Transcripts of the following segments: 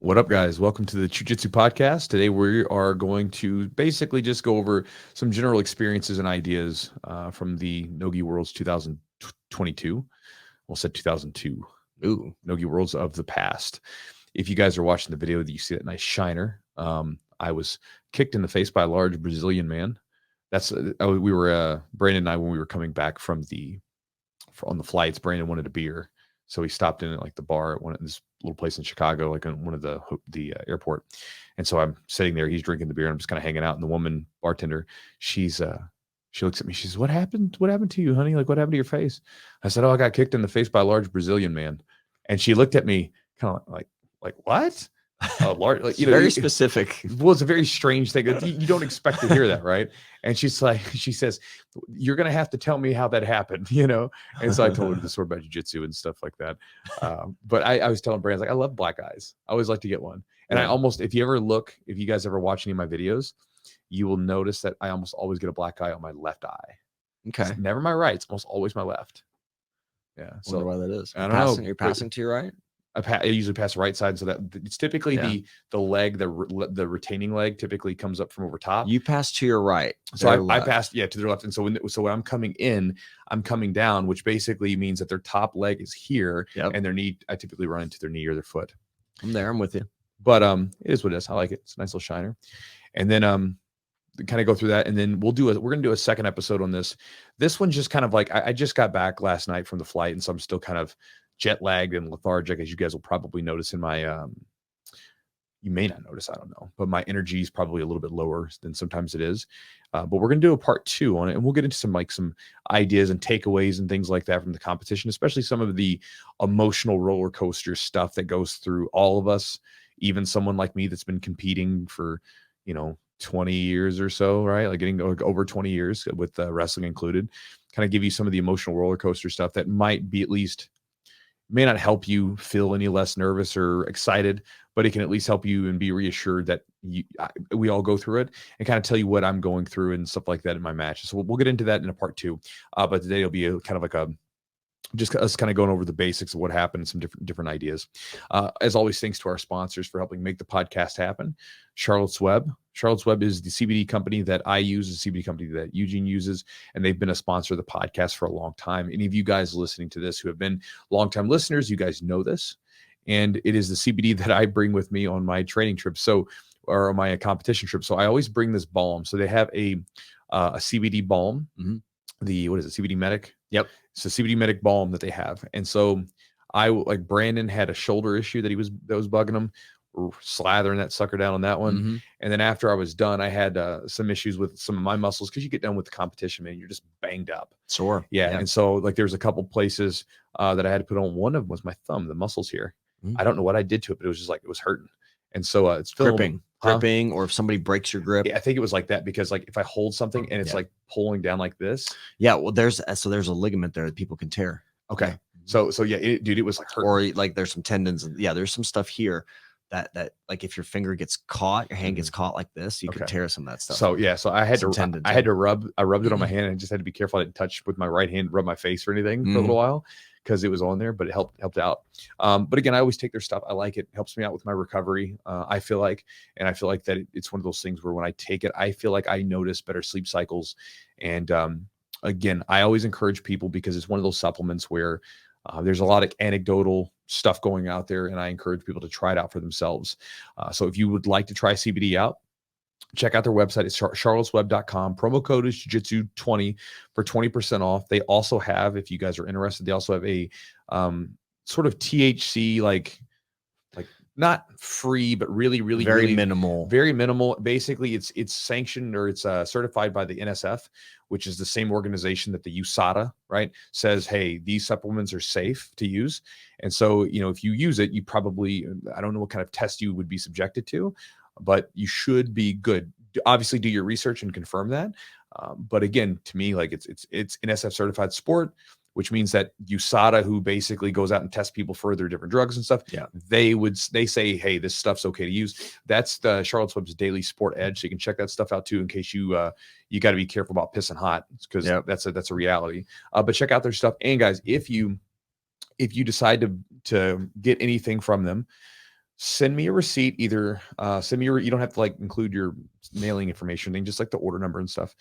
What up, guys? Welcome to the Jiu-Jitsu podcast. Today we are going to basically just go over some general experiences and ideas from the Nogi Worlds 2022. Well, said 2002. Ooh, Nogi Worlds of the past. If you guys are watching the video, you see that nice shiner. I was kicked in the face by a large Brazilian man. We were Brandon and I, when we were coming back on the flights. Brandon wanted a beer, so he stopped in at like the bar at this little place in Chicago, like in one of the airport. And so I'm sitting there, he's drinking the beer, and I'm just kind of hanging out. And the woman bartender, she looks at me, she says, "What happened? What happened to you, honey? Like, what happened to your face?" I said, "Oh, I got kicked in the face by a large Brazilian man." And she looked at me kind of like what? Large, like, very specific. Well, it's a very strange thing. You don't expect to hear that, right? And she says, "You're going to have to tell me how that happened," And so I told her the story about jiu-jitsu and stuff like that. But I was telling Brandon, I love black eyes. I always like to get one. And if you guys ever watch any of my videos, you will notice that I almost always get a black eye on my left eye. Okay. It's never my right. It's almost always my left. Yeah. So why that is. I don't know. You're passing to your right? I usually pass the right side, so that it's typically the leg, the retaining leg typically comes up from over top. You pass to your right. So I passed to their left. And so when I'm coming in, I'm coming down, which basically means that their top leg is here, and their knee, I typically run into their knee or their foot. I'm there. I'm with you. But it is what it is. I like it. It's a nice little shiner. And then kind of go through that, and then we're gonna do a second episode on this. This one's just kind of like I just got back last night from the flight, and so I'm still kind of jet lagged and lethargic, as you guys will probably notice in my you may not notice, I don't know, but my energy is probably a little bit lower than sometimes it is. But we're gonna do a part 2 on it, and we'll get into some ideas and takeaways and things like that from the competition, especially some of the emotional roller coaster stuff that goes through all of us, even someone like me that's been competing for 20 years or so, right? Like getting over 20 years with wrestling included. Kind of give you some of the emotional roller coaster stuff that may not help you feel any less nervous or excited, but it can at least help you and be reassured that we all go through it, and kind of tell you what I'm going through and stuff like that in my matches. So we'll get into that in a part 2. But today it'll be kind of like just us kind of going over the basics of what happened and some different ideas. As always, thanks to our sponsors for helping make the podcast happen. Charlotte's Web. Charlotte's Web is the CBD company that I use, the CBD company that Eugene uses, and they've been a sponsor of the podcast for a long time. Any of you guys listening to this who have been longtime listeners, you guys know this. And it is the CBD that I bring with me on my training trips, or on my competition trip. So I always bring this balm. So they have a CBD balm. Mm-hmm. What is it? CBD Medic. Yep. It's a CBD Medic balm that they have. And so Brandon had a shoulder issue that was bugging him, slathering that sucker down on that one. Mm-hmm. And then after I was done, I had some issues with some of my muscles, because you get done with the competition, man, you're just banged up. Sore. Yeah. And so there's a couple places that I had to put on. One of them was my thumb, the muscles here. Mm-hmm. I don't know what I did to it, but it was just it was hurting. And so it's gripping, or if somebody breaks your grip. Yeah, I think it was like that, because if I hold something and it's pulling down like this. Yeah, well, there's a ligament there that people can tear. Okay. So yeah, it was hurting. Or there's some tendons. There's some stuff here that if your finger gets caught, your hand gets caught like this, you could tear some of that stuff. So I had to rubbed it on my hand, and just had to be careful I didn't touch with my right hand, rub my face or anything for a little while, because it was on there, but it helped out. But again, I always take their stuff. I like it. It helps me out with my recovery. I feel like that it's one of those things where when I take it, I feel like I notice better sleep cycles. And again, I always encourage people, because it's one of those supplements where there's a lot of anecdotal stuff going out there, and I encourage people to try it out for themselves. So if you would like to try CBD out, check out their website. It's charlottesweb.com. Promo code is Jiu-Jitsu20 for 20% off. They also have, if you guys are interested, they also have a sort of THC, like not free, but really very minimal. Very minimal. Basically, it's sanctioned, or it's certified by the NSF, which is the same organization that the USADA, right, says, hey, these supplements are safe to use. And so, if you use it, you probably, I don't know what kind of test you would be subjected to, but you should be good. Obviously, do your research and confirm that. But again, to me, it's NSF certified sport, which means that USADA, who basically goes out and tests people for their different drugs and stuff, they say, hey, this stuff's okay to use. That's the Charlotte's Web's Daily Sport Edge. So you can check that stuff out too, in case you got to be careful about pissing hot, because that's a reality. But check out their stuff. And guys, if you decide to get anything from them, send me a receipt. Either send me you don't have to like include your mailing information, just like the order number and stuff.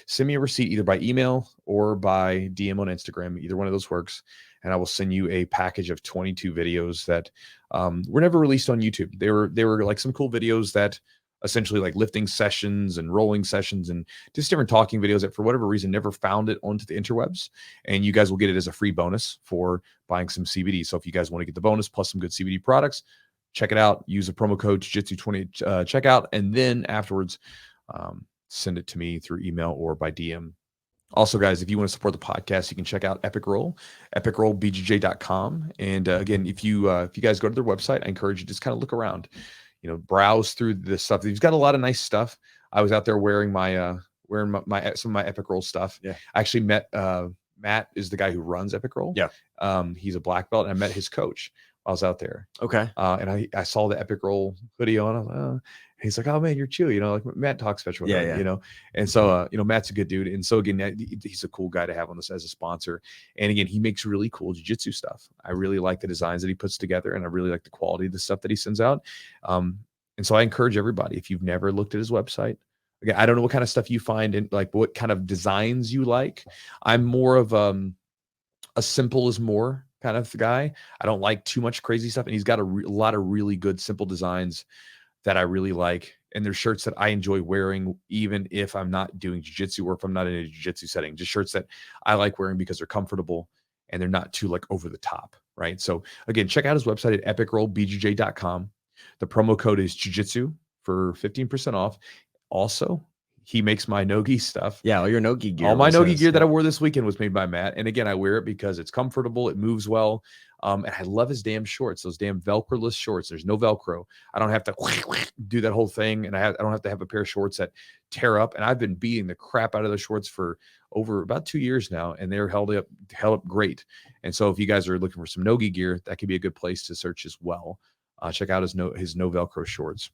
Send me a receipt either by email or by DM on Instagram. Either one of those works. And I will send you a package of 22 videos that were never released on YouTube. They were like some cool videos that essentially like lifting sessions and rolling sessions and just different talking videos that for whatever reason never found it onto the interwebs. And you guys will get it as a free bonus for buying some CBD. So if you guys want to get the bonus plus some good CBD products, check it out. Use the promo code Jiu-Jitsu20 checkout, and then afterwards send it to me through email or by DM. Also, guys, if you want to support the podcast, you can check out Epic Roll, epicrollbjj.com. And again, if you guys go to their website, I encourage you to just kind of look around, browse through the stuff. He's got a lot of nice stuff. I was out there wearing my some of my Epic Roll stuff. Yeah. I actually met Matt is the guy who runs Epic Roll. Yeah. He's a black belt, and I met his coach while I was out there. Okay. And I saw the Epic Roll hoodie on. I was like, he's like, oh man, you're Chewy, like Matt talks special, yeah. And so, Matt's a good dude. And so again, he's a cool guy to have on this as a sponsor. And again, he makes really cool jiu-jitsu stuff. I really like the designs that he puts together, and I really like the quality of the stuff that he sends out. And so I encourage everybody, if you've never looked at his website, again, I don't know what kind of stuff you find and like what kind of designs you like. I'm more of a simple is more kind of guy. I don't like too much crazy stuff. And he's got a lot of really good, simple designs that I really like. And they're shirts that I enjoy wearing, even if I'm not doing jiu-jitsu or if I'm not in a jiu-jitsu setting, just shirts that I like wearing because they're comfortable and they're not too like over the top. Right. So again, check out his website at epicrollbjj.com. The promo code is jiu-jitsu for 15% off. Also, he makes my no-gi stuff. Yeah, all your no-gi gear. All my no-gi gear that I wore this weekend was made by Matt. And again, I wear it because it's comfortable, it moves well. And I love his damn shorts, those damn Velcro-less shorts. There's no Velcro. I don't have to do that whole thing. And I don't have to have a pair of shorts that tear up. And I've been beating the crap out of those shorts for over about 2 years now. And they're held up great. And so if you guys are looking for some no-gi gear, that could be a good place to search as well. Check out his no Velcro shorts.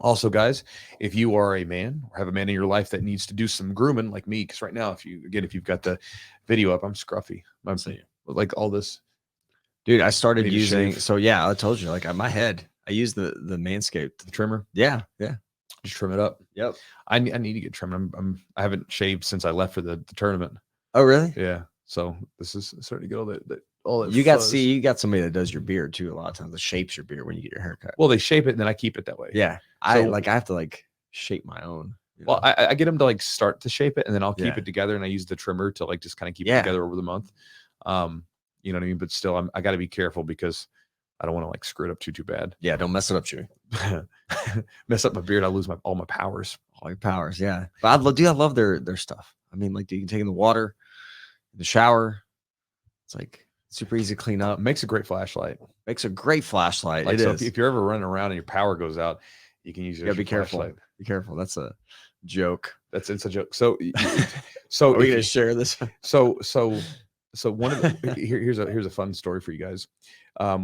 Also, guys, if you are a man or have a man in your life that needs to do some grooming like me, because right now, if you've got the video up, I'm scruffy. I'm saying like all this. Dude, I started using, so yeah, I told you, like on my head, I use the Manscaped. The trimmer. Yeah. Just trim it up. Yep. I need to get trimmed. I haven't shaved since I left for the tournament. Oh, really? Yeah. So this is starting to get all that you got somebody that does your beard too. A lot of times that shapes your beard when you get your haircut. Well, they shape it and then I keep it that way. Yeah. I have to like shape my own. Well, I get them to like start to shape it and then I'll keep it together, and I use the trimmer to like just kind of keep it together over the month. You know what I mean? But still, I got to be careful because I don't want to like screw it up too bad. Yeah, don't mess it up, Chewy. Mess up my beard, I'll lose all my powers. All your powers, yeah. But I love their stuff. I mean, like you can take in the water, in the shower. It's like super easy to clean up. Makes a great flashlight. Makes a great flashlight. Like, so if you're ever running around and your power goes out, you can use it. Yeah, be careful. Flashlight. Be careful. That's a joke. It's a joke. So are we gonna share this? So one of the here's a fun story for you guys.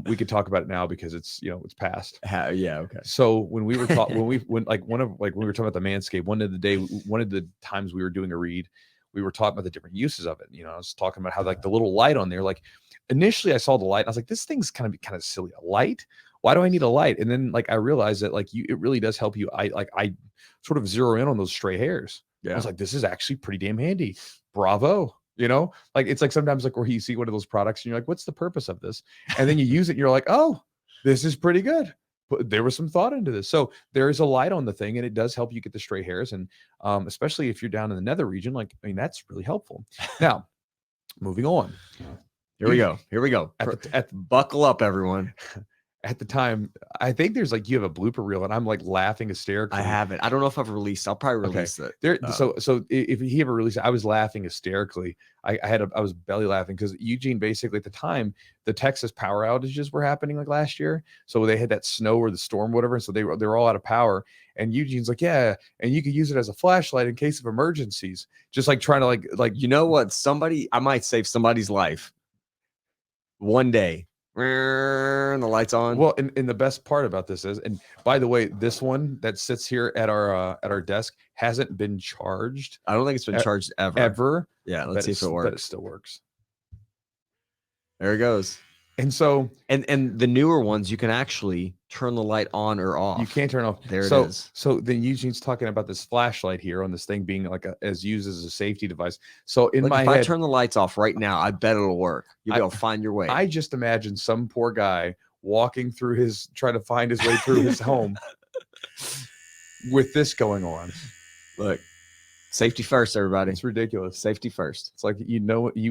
We could talk about it now because it's it's past. Yeah, okay. So when we were talking when we were talking about the Manscaped, one of the times we were doing a read, we were talking about the different uses of it. I was talking about how like the little light on there, like initially I saw the light and I was like, this thing's kind of silly. A light? Why do I need a light? And then like I realized that like it really does help you. I sort of zero in on those stray hairs. Yeah. I was like, this is actually pretty damn handy. Bravo. Like it's like sometimes like where you see one of those products and you're like, what's the purpose of this? And then you use it and you're like, oh, this is pretty good. But there was some thought into this. So there is a light on the thing and it does help you get the stray hairs. And especially if you're down in the nether region, like, I mean, that's really helpful. Now, moving on. Here we go. Buckle up, everyone. At the time, I think there's like you have a blooper reel, and I'm like laughing hysterically. I haven't. I don't know if I've released. I'll probably release it. So if he ever released it, I was laughing hysterically. I was belly laughing because Eugene basically at the time the Texas power outages were happening like last year. So they had that snow or the storm, whatever. And so they were all out of power. And Eugene's like, yeah, and you could use it as a flashlight in case of emergencies. Just like trying to like you know what? I might save somebody's life one day. And the lights on. Well, and the best part about this is, and by the way, this one that sits here at our desk hasn't been charged. I don't think it's been charged ever. Yeah, let's see if it works. But it still works. There it goes. And so And the newer ones, you can actually turn the light on or off. you can't turn off. There it So, is. so then Eugene's talking about this flashlight here on this thing being like as used as a safety device. So in Like my if I head, turn the lights off right now, I bet it'll work. You'll be able to find your way. I just imagine some poor guy walking through trying to find his way through his home with this going on. Look, safety first, everybody. It's ridiculous. Safety first. It's like you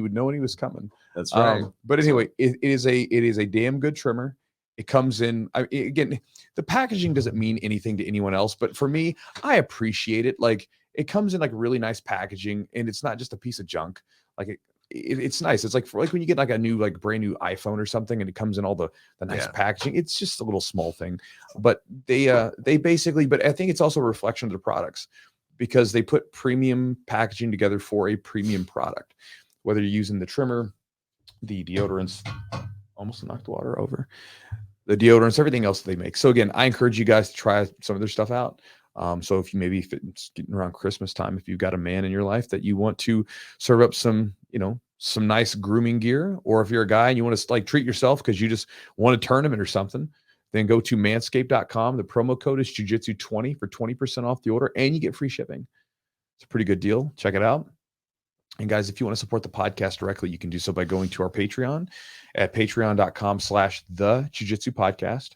would know when he was coming. That's right. But anyway, it is a damn good trimmer. It comes in. Again, the packaging doesn't mean anything to anyone else, but for me, I appreciate it. Like it comes in like really nice packaging, and it's not just a piece of junk. Like it's nice. It's like when you get like a new like brand new iPhone or something, and it comes in all the nice packaging. It's just a little small thing, but they basically. But I think it's also a reflection of the products, because they put premium packaging together for a premium product. Whether you're using the trimmer, the deodorants, almost knocked the water over, the deodorants, everything else that they make. So again, I encourage you guys to try some of their stuff out. So if it's getting around Christmas time, if you've got a man in your life that you want to serve up some nice grooming gear, or if you're a guy and you want to like treat yourself because you just want a tournament or something, then go to manscaped.com. The promo code is Jiu-Jitsu20 for 20% off the order, and you get free shipping. It's a pretty good deal. Check it out. And guys, if you want to support the podcast directly, you can do so by going to our Patreon at patreon.com/the Jiu-Jitsu podcast.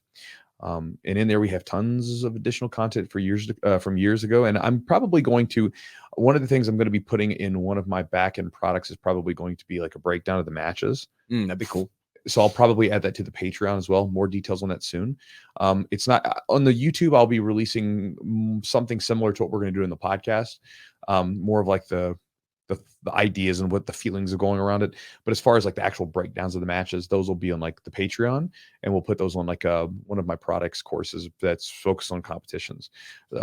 And in there, we have tons of additional content for from years ago. And I'm probably going to, one of the things I'm going to be putting in one of my back-end products is probably going to be like a breakdown of the matches. That'd be cool. So I'll probably add that to the Patreon as well. More details on that soon. It's not on the YouTube. I'll be releasing something similar to what we're going to do in the podcast. More of like the ideas and what the feelings are going around it. But as far as like the actual breakdowns of the matches, those will be on like the Patreon, and we'll put those on like one of my products courses that's focused on competitions.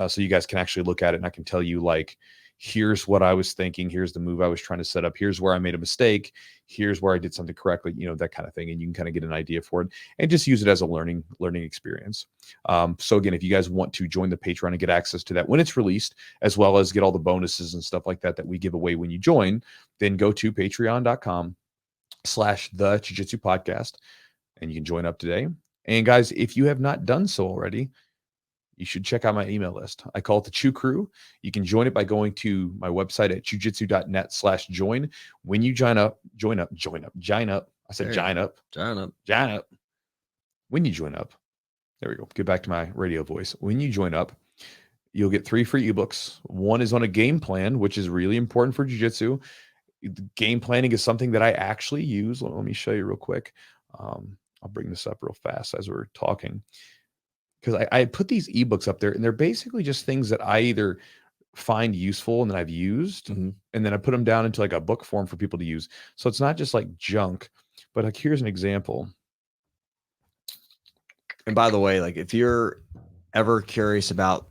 So you guys can actually look at it, and I can tell you like, here's what I was thinking. Here's the move I was trying to set up. Here's where I made a mistake. Here's where I did something correctly, that kind of thing. And you can kind of get an idea for it and just use it as a learning experience. So again, if you guys want to join the Patreon and get access to that when it's released, as well as get all the bonuses and stuff like that we give away when you join, then go to patreon.com/the Jiu-Jitsu podcast, and you can join up today. And guys, if you have not done so already, you should check out my email list. I call it the Chew Crew. You can join it by going to my website at jujitsu.net/join. When you join up. I said join up. When you join up, there we go. Get back to my radio voice. When you join up, you'll get 3 free ebooks. One is on a game plan, which is really important for jiu-jitsu. Game planning is something that I actually use. Let me show you real quick. I'll bring this up real fast as we're talking, because I put these ebooks up there, and they're basically just things that I either find useful and that I've used, and then I put them down into like a book form for people to use. So it's not just like junk, but like here's an example. And by the way, like if you're ever curious about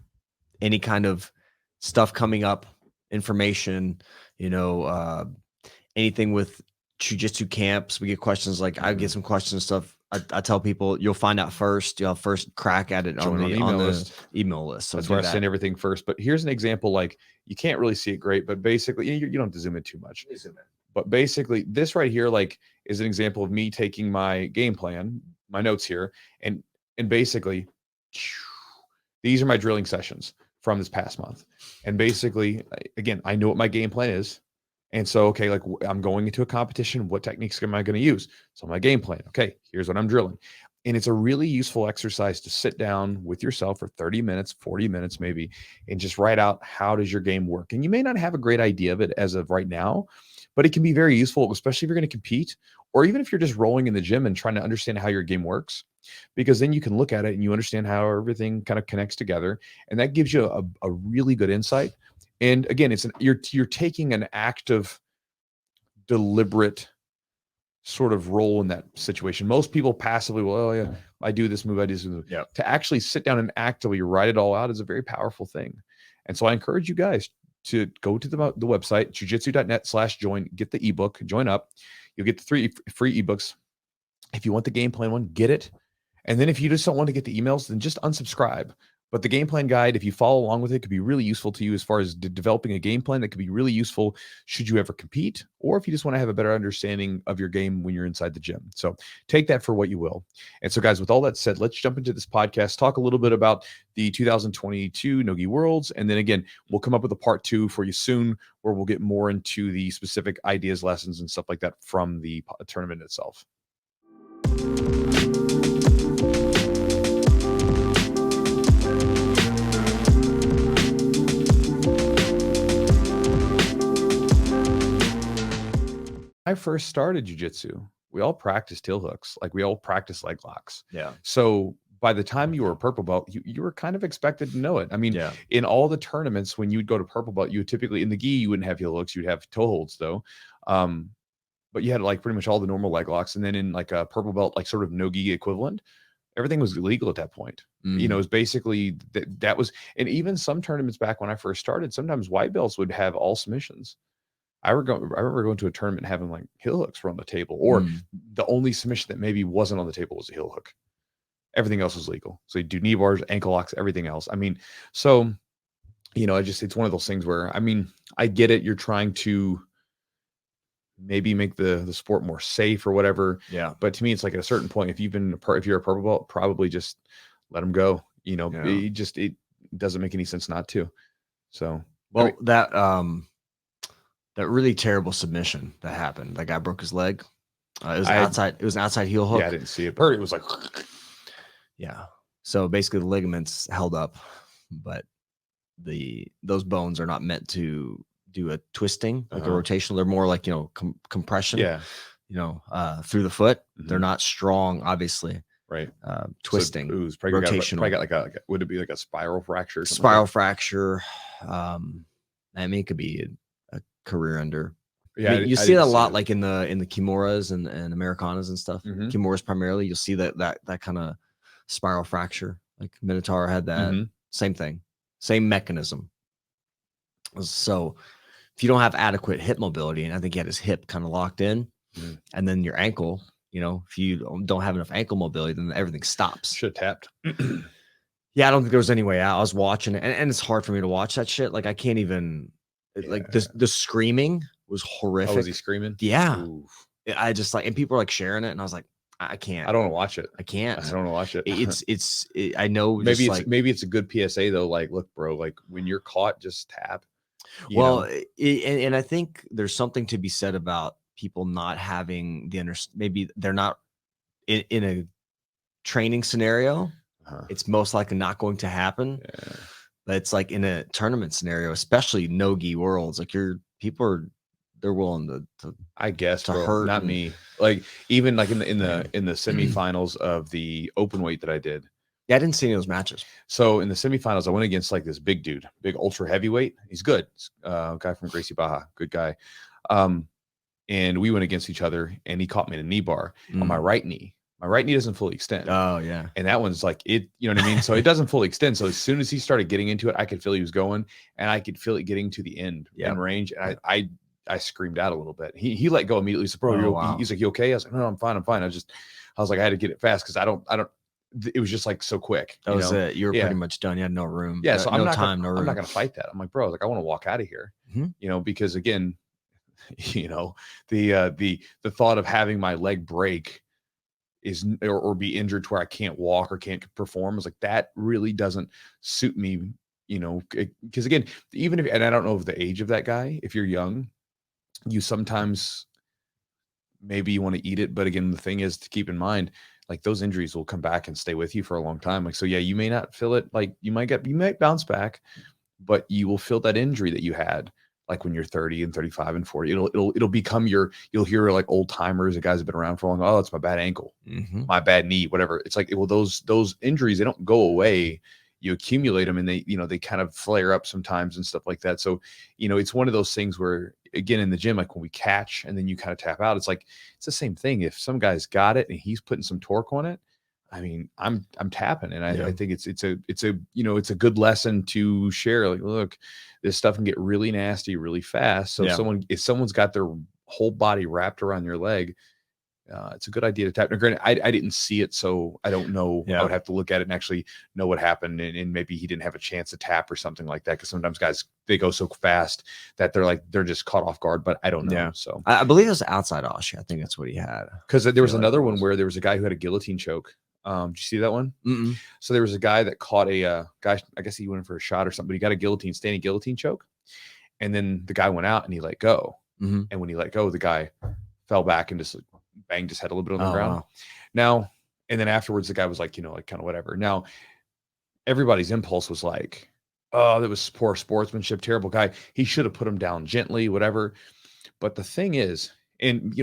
any kind of stuff coming up, information, anything with jiu-jitsu camps, we get questions. Like I get some questions, stuff. I tell people you'll find out first. You'll have first crack at it on the email list. So that's where I send everything first. But here's an example. Like you can't really see it great, but basically you don't have to zoom in too much. But basically this right here, like, is an example of me taking my game plan, my notes here, and basically these are my drilling sessions from this past month. And basically, again, I know what my game plan is. And so, okay, like I'm going into a competition. What techniques am I going to use? So my game plan, okay, here's what I'm drilling. And it's a really useful exercise to sit down with yourself for 30 minutes, 40 minutes maybe, and just write out, how does your game work? And you may not have a great idea of it as of right now, but it can be very useful, especially if you're going to compete, or even if you're just rolling in the gym and trying to understand how your game works, because then you can look at it and you understand how everything kind of connects together. And that gives you a really good insight. And again, you're taking an active, deliberate sort of role in that situation. Most people passively will, oh yeah, I do this move, I do this move. Yep. To actually sit down and actively write it all out is a very powerful thing. And so I encourage you guys to go to the website, jujitsu.net/join, get the ebook, join up. You'll get the 3 free ebooks. If you want the game plan one, get it. And then if you just don't want to get the emails, then just unsubscribe. But the game plan guide, if you follow along with it, could be really useful to you as far as developing a game plan that could be really useful should you ever compete, or if you just want to have a better understanding of your game when you're inside the gym. So take that for what you will. And so, guys, with all that said, let's jump into this podcast, talk a little bit about the 2022 Nogi Worlds. And then again, we'll come up with a part 2 for you soon, where we'll get more into the specific ideas, lessons, and stuff like that from the tournament itself. I first started jiu-jitsu, we all practiced heel hooks. Like, we all practiced leg locks. Yeah. So by the time you were a purple belt, you were kind of expected to know it. I mean, in all the tournaments, when you would go to purple belt, you would typically, in the gi, you wouldn't have heel hooks. You'd have toe holds though. But you had like pretty much all the normal leg locks. And then in like a purple belt, like sort of no-gi equivalent, everything was illegal at that point. You know, it was basically that was, and even some tournaments back when I first started, sometimes white belts would have all submissions. I remember going to a tournament and having like heel hooks were on the table, or the only submission that maybe wasn't on the table was a heel hook. Everything else was legal. So you do knee bars, ankle locks, everything else. I mean, so, you know, it's one of those things where, I mean, I get it. You're trying to maybe make the sport more safe or whatever. Yeah. But to me, it's like at a certain point, if you're a purple belt, probably just let them go. You know, it doesn't make any sense not to. So, well, I mean, that really terrible submission that happened. That guy broke his leg. It was outside. It was an outside heel hook. Yeah, I didn't see it. It was like, yeah. So basically, the ligaments held up, but those bones are not meant to do a twisting, like a rotational. They're more like, you know, compression. Yeah. You know, through the foot. They're not strong, obviously. Right. Twisting. So it was rotational. Probably got like a would it be like a spiral fracture? Spiral fracture. I mean, it could be a career ender. Yeah, I mean, you see that a lot, like in the Kimuras and Americanas and stuff. Kimuras primarily, you'll see that kind of spiral fracture. Like Minotaur had that. Same thing, same mechanism. So if you don't have adequate hip mobility, and I think he had his hip kind of locked in, and then your ankle, you know, if you don't have enough ankle mobility, then everything stops. Should have tapped. Yeah, I don't think there was any way out. I was watching it, and it's hard for me to watch that shit. Like, I can't even. Like the screaming was horrific. Oh, was he screaming? Yeah. Oof. I just like, and people are like sharing it, and I was like, I can't. I don't want to watch it. I can't. I don't want to watch it. I know. Maybe it's a good PSA though. Like, look, bro, like when you're caught, just tap. Well, and I think there's something to be said about people not having maybe they're not in a training scenario. It's most likely not going to happen. Yeah. But it's like in a tournament scenario, especially no-gi worlds, like they're willing to I guess to bro, hurt. Not me. Like even like in the semifinals of the open weight that I did. Yeah, I didn't see any of those matches. So in the semifinals, I went against like this big dude, big ultra heavyweight. He's good. Guy from Gracie Baja, good guy. And we went against each other, and he caught me in a knee bar on my right knee. My right knee doesn't fully extend. Oh, yeah. And that one's like it, you know what I mean? So it doesn't fully extend. So as soon as he started getting into it, I could feel he was going, and I could feel it getting to the end in range. And I screamed out a little bit. He let go immediately. He said, bro, he's like, you okay? I was like, no, I'm fine. I was like, I had to get it fast because I don't, it was just like so quick. That was it. You were pretty much done. You had no room. Yeah. So I'm not going to fight that. I'm like, bro, like, I want to walk out of here, you know, because again, you know, the thought of having my leg break or be injured to where I can't walk or can't perform is like, that really doesn't suit me, you know, because again, even if, and I don't know of the age of that guy, if you're young, you sometimes maybe you want to eat it. But again, the thing is to keep in mind, like those injuries will come back and stay with you for a long time. Like, so yeah, you may not feel it. Like you might bounce back, but you will feel that injury that you had. Like when you're 30 and 35 and 40, it'll become you'll hear like old timers, the guys have been around for long. Oh, it's my bad ankle, my bad knee, whatever. It's like, well, those injuries, they don't go away. You accumulate them and they kind of flare up sometimes and stuff like that. So, you know, it's one of those things where, again, in the gym, like when we catch and then you kind of tap out, it's like, it's the same thing. If some guy's got it and he's putting some torque on it, I mean, I'm tapping, and I think it's a you know, it's a good lesson to share. Like, look, this stuff can get really nasty really fast. So if someone's got their whole body wrapped around your leg, It's a good idea to tap. Now, granted, I didn't see it, so I don't know. Yeah. I would have to look at it and actually know what happened, and maybe he didn't have a chance to tap or something like that. Because sometimes guys, they go so fast that they're just caught off guard. But I don't know. Yeah. So I believe it was outside Osh. I think that's what he had. Because there was another one where there was a guy who had a guillotine choke. Did you see that one? Mm-mm. So there was a guy that caught a guy. I guess he went in for a shot or something. But he got a standing guillotine choke, and then the guy went out and he let go. Mm-hmm. And when he let go, the guy fell back and just banged his head a little bit on the ground. Wow. Now, and then afterwards, the guy was like, like kind of whatever. Now, everybody's impulse was like, oh, that was poor sportsmanship, terrible guy. He should have put him down gently, whatever. But the thing is, and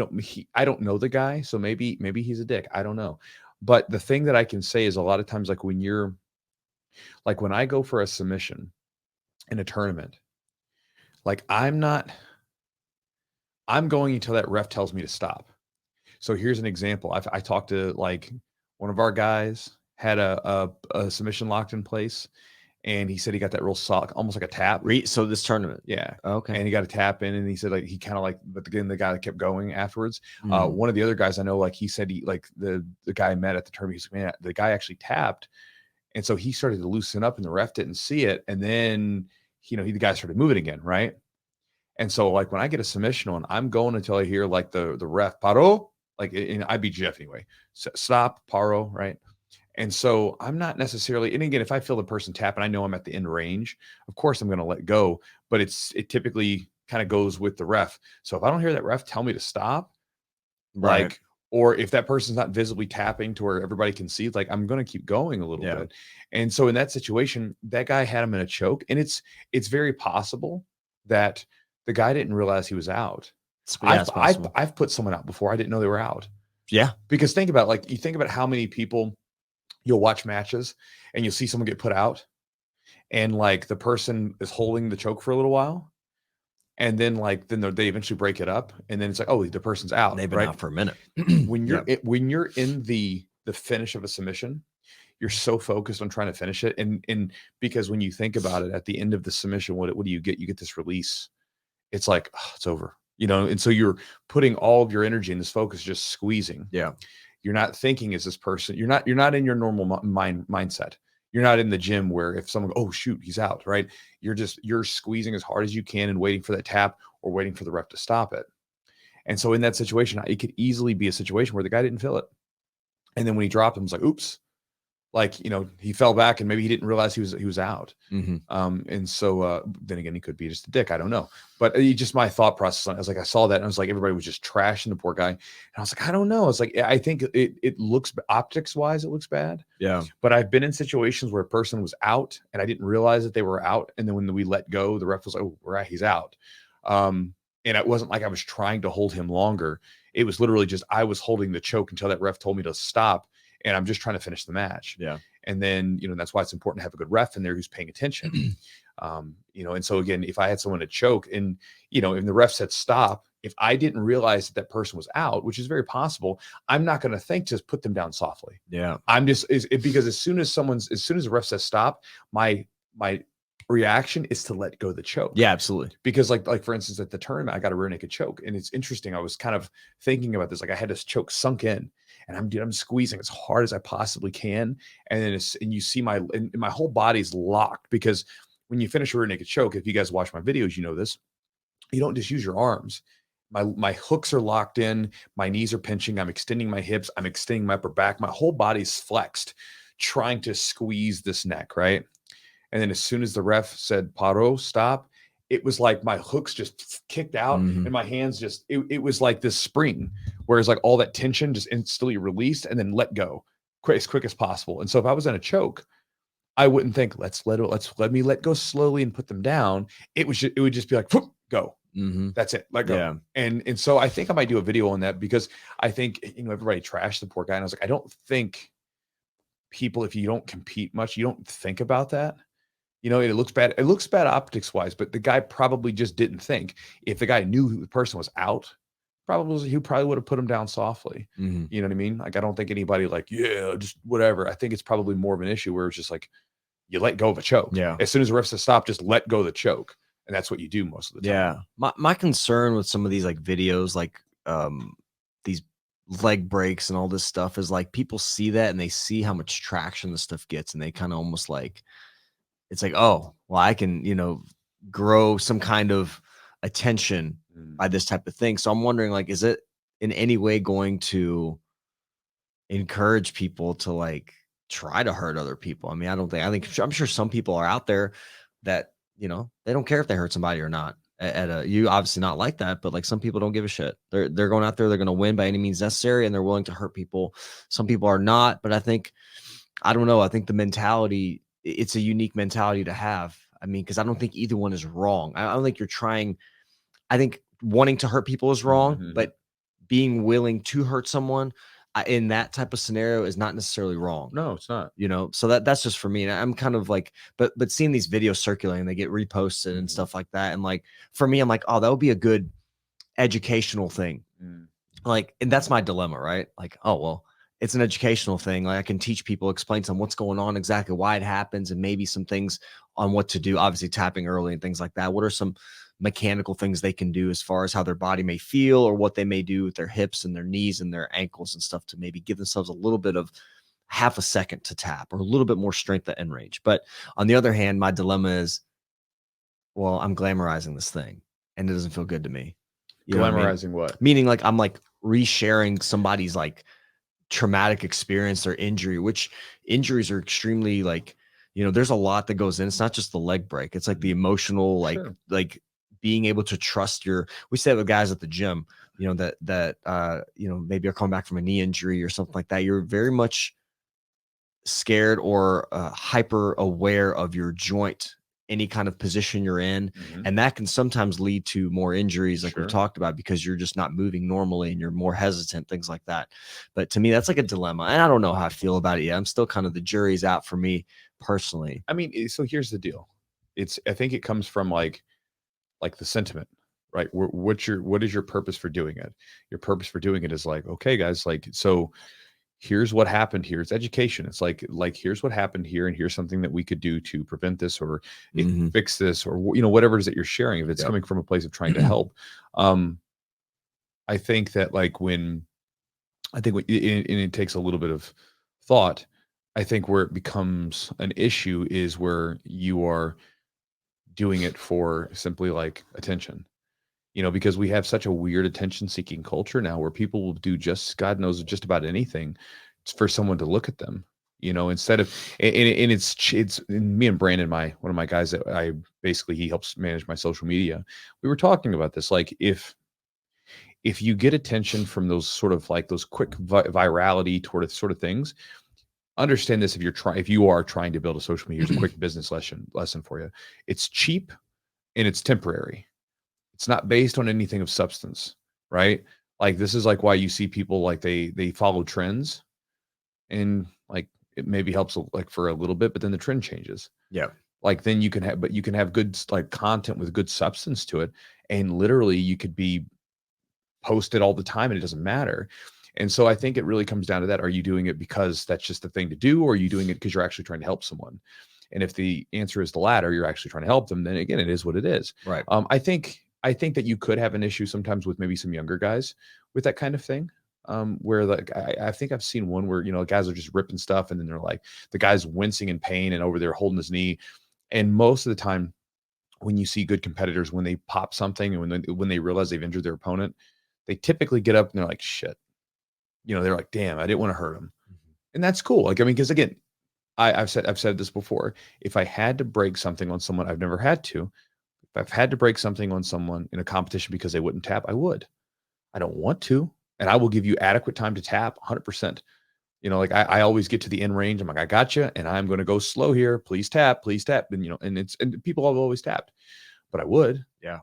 I don't know the guy, so maybe he's a dick. I don't know. But the thing that I can say is a lot of times, like when I go for a submission in a tournament, like I'm going until that ref tells me to stop. So here's an example. I talked to like one of our guys had a submission locked in place, and he said he got that real solid, almost like a tap. So this tournament, yeah, okay. And he got a tap in, and he said like he kind of like, but again the guy that kept going afterwards. One of the other guys I know, like he said he like the guy I met at the tournament, he's like, man, the guy actually tapped, and so he started to loosen up, and the ref didn't see it, and then the guy started moving again, right? And so like when I get a submission on, I'm going until I hear like the ref paro. Like in IBJJF anyway, stop, paro, right? And so I'm not necessarily, and again, if I feel the person tap and I know I'm at the end range, of course I'm going to let go, but it typically kind of goes with the ref. So if I don't hear that ref tell me to stop, right. like, or if that person's not visibly tapping to where everybody can see, like I'm going to keep going a little bit. And so in that situation, that guy had him in a choke, and it's very possible that the guy didn't realize he was out. I've put someone out before. I didn't know they were out. Yeah. Because think about you think about how many people you'll watch matches and you'll see someone get put out, and like the person is holding the choke for a little while, and then they eventually break it up, and then it's like, oh, the person's out. They've been out for a minute. When you're in the finish of a submission, you're so focused on trying to finish it, and because when you think about it, at the end of the submission, what do you get? You get this release. It's like, oh, it's over. And so you're putting all of your energy in this focus, just squeezing. Yeah. You're not thinking as this person, you're not in your normal mindset. You're not in the gym where if someone, oh shoot, he's out, right? You're squeezing as hard as you can and waiting for that tap or waiting for the ref to stop it. And so in that situation, it could easily be a situation where the guy didn't feel it. And then when he dropped him, it's like, oops, like, he fell back and maybe he didn't realize he was out. Mm-hmm. And so then again, he could be just a dick. I don't know. But just my thought process on it, I was like, I saw that and I was like, everybody was just trashing the poor guy. And I was like, I don't know. It's like, I think it looks, optics wise, it looks bad. Yeah. But I've been in situations where a person was out and I didn't realize that they were out. And then when we let go, the ref was like, oh, right, he's out. And it wasn't like I was trying to hold him longer. It was literally just, I was holding the choke until that ref told me to stop. And I'm just trying to finish the match. Yeah. And then, that's why it's important to have a good ref in there who's paying attention. And so again, if I had someone to choke and, if the ref said stop, if I didn't realize that person was out, which is very possible, I'm not going to think to put them down softly. Yeah. I'm just, because as soon as the ref says stop, my reaction is to let go of the choke. Yeah, absolutely. Because like for instance, at the tournament, I got a rear naked choke, and it's interesting. I was kind of thinking about this. Like I had this choke sunk in, and I'm squeezing as hard as I possibly can. And then and you see my whole body's locked, because when you finish a rear naked choke, if you guys watch my videos, you know this, you don't just use your arms. My hooks are locked in, my knees are pinching, I'm extending my hips, I'm extending my upper back, my whole body's flexed, trying to squeeze this neck, right? And then as soon as the ref said paro, stop, it was like my hooks just kicked out, and my hands just, it was like this spring, whereas like all that tension just instantly released and then let go as quick as possible. And so if I was in a choke, I wouldn't think, let me let go slowly and put them down. It would just be like, go. That's it. Let go. Yeah. And so I think I might do a video on that, because I think, everybody trashed the poor guy. And I was like, I don't think people, if you don't compete much, you don't think about that. It looks bad. It looks bad optics wise, but the guy probably just didn't think. If the guy knew the person was out, he probably would have put him down softly. You know what I mean? Like, I don't think anybody like, yeah, just whatever. I think it's probably more of an issue where it's just like, you let go of a choke. Yeah. As soon as the ref says stop, just let go of the choke. And that's what you do most of the time. Yeah. My concern with some of these like videos, like these leg breaks and all this stuff is like people see that and they see how much traction this stuff gets, and they kind of almost like, it's like, oh, well, I can, grow some kind of attention by this type of thing. So I'm wondering, like, is it in any way going to encourage people to like try to hurt other people? I mean, I think I'm sure some people are out there that, they don't care if they hurt somebody or not. You obviously not like that, but like some people don't give a shit. They're going out there, they're going to win by any means necessary, and they're willing to hurt people. Some people are not, but I don't know. I think the mentality, it's a unique mentality to have. I mean, because I don't think either one is wrong. I don't think you're trying. I think wanting to hurt people is wrong, but being willing to hurt someone in that type of scenario is not necessarily wrong. No, it's not. So that's just for me. And I'm kind of like, but seeing these videos circulating, they get reposted and stuff like that. And like, for me, I'm like, oh, that would be a good educational thing. Like, and that's my dilemma, right? Like, oh, well, it's an educational thing. Like, I can teach people, explain to them what's going on, exactly why it happens, and maybe some things on what to do. Obviously, tapping early and things like that. What are some mechanical things they can do as far as how their body may feel, or what they may do with their hips and their knees and their ankles and stuff to maybe give themselves a little bit of half a second to tap, or a little bit more strength at end range. But on the other hand, my dilemma is, well, I'm glamorizing this thing and it doesn't feel good to me. Glamorizing what? Meaning like I'm like resharing somebody's like traumatic experience or injury, which injuries are extremely like, there's a lot that goes in. It's not just the leg break. It's like the emotional, like being able to trust we say with guys at the gym, that maybe are coming back from a knee injury or something like that. You're very much scared or hyper aware of your joint, any kind of position you're in. And that can sometimes lead to more injuries, like we've talked about, because you're just not moving normally and you're more hesitant, things like that. But to me, that's like a dilemma. And I don't know how I feel about it yet. I'm still kind of, the jury's out for me personally. I mean, so here's the deal. I think it comes from like the sentiment, right? What is your purpose for doing it? Your purpose for doing it is like, okay, guys, like, so here's what happened here. It's education. It's like here's what happened here, and here's something that we could do to prevent this or fix this, or whatever it is that you're sharing. If it's coming from a place of trying to help, I think that like it takes a little bit of thought. I think where it becomes an issue is where you are doing it for simply like attention. Because we have such a weird attention-seeking culture now, where people will do just God knows just about anything for someone to look at them. Instead of and it's me and Brandon, one of my guys that he helps manage my social media. We were talking about this, like if you get attention from those sort of like those quick virality sort of things. Understand this: if you are trying to build a social media, here's a quick business lesson for you. It's cheap and it's temporary. It's not based on anything of substance, right? Like, this is like why you see people like they follow trends, and like it maybe helps like for a little bit, but then the trend changes. Yeah. Like then you can have good like content with good substance to it, and literally you could be posted all the time and it doesn't matter. And so I think it really comes down to that. Are you doing it because that's just the thing to do, or are you doing it because you're actually trying to help someone? And if the answer is the latter, you're actually trying to help them, then again, it is what it is. Right. I think that you could have an issue sometimes with maybe some younger guys with that kind of thing. Where like I think I've seen one where guys are just ripping stuff, and then they're like, the guy's wincing in pain and over there holding his knee. And most of the time, when you see good competitors, when they pop something and when they realize they've injured their opponent, they typically get up and they're like, shit. They're like, damn, I didn't want to hurt him. And that's cool. Like, I mean, because again, I've said this before. If I had to break something on someone, I've never had to. If I've had to break something on someone in a competition because they wouldn't tap, I would. I don't want to, and I will give you adequate time to tap 100%. Like I always get to the end range. I'm like, I got you, and I'm going to go slow here. Please tap, please tap. And and people have always tapped, but I would, yeah.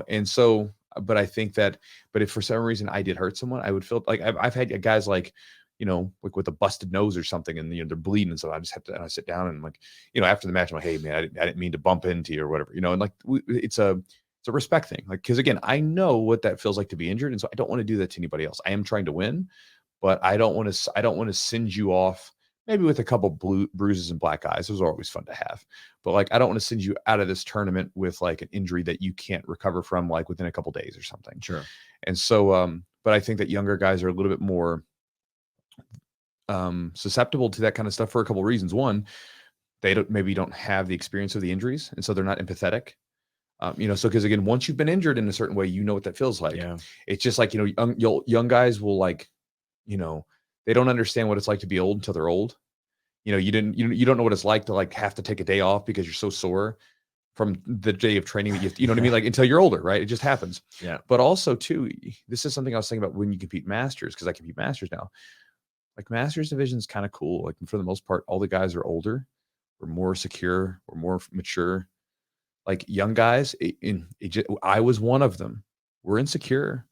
And so, but I think that, but if for some reason I did hurt someone, I would feel like I've had guys like, like with a busted nose or something, and they're bleeding, and so I just have to. And I sit down and like, after the match, I'm like, hey man, I didn't mean to bump into you or whatever, and like it's a respect thing, like, because again, I know what that feels like to be injured, and so I don't want to do that to anybody else. I am trying to win, but I don't want to send you off maybe with a couple bruises and black eyes. Those are always fun to have, but like I don't want to send you out of this tournament with like an injury that you can't recover from like within a couple days or something. Sure. And so But I think that younger guys are a little bit more susceptible to that kind of stuff for a couple of reasons. One, they maybe don't have the experience of the injuries, and so they're not empathetic. So because again, once you've been injured in a certain way, you know what that feels like. Yeah. It's just like, young guys will like, they don't understand what it's like to be old until they're old. You don't know what it's like to like have to take a day off because you're so sore from the day of training that you know what I mean? Like until you're older, right? It just happens. Yeah. But also too, this is something I was thinking about when you compete masters, because I compete masters now. Like masters division is kind of cool. Like for the most part, all the guys are older, we're more secure, we're more mature. Like young guys, I was one of them. We're insecure,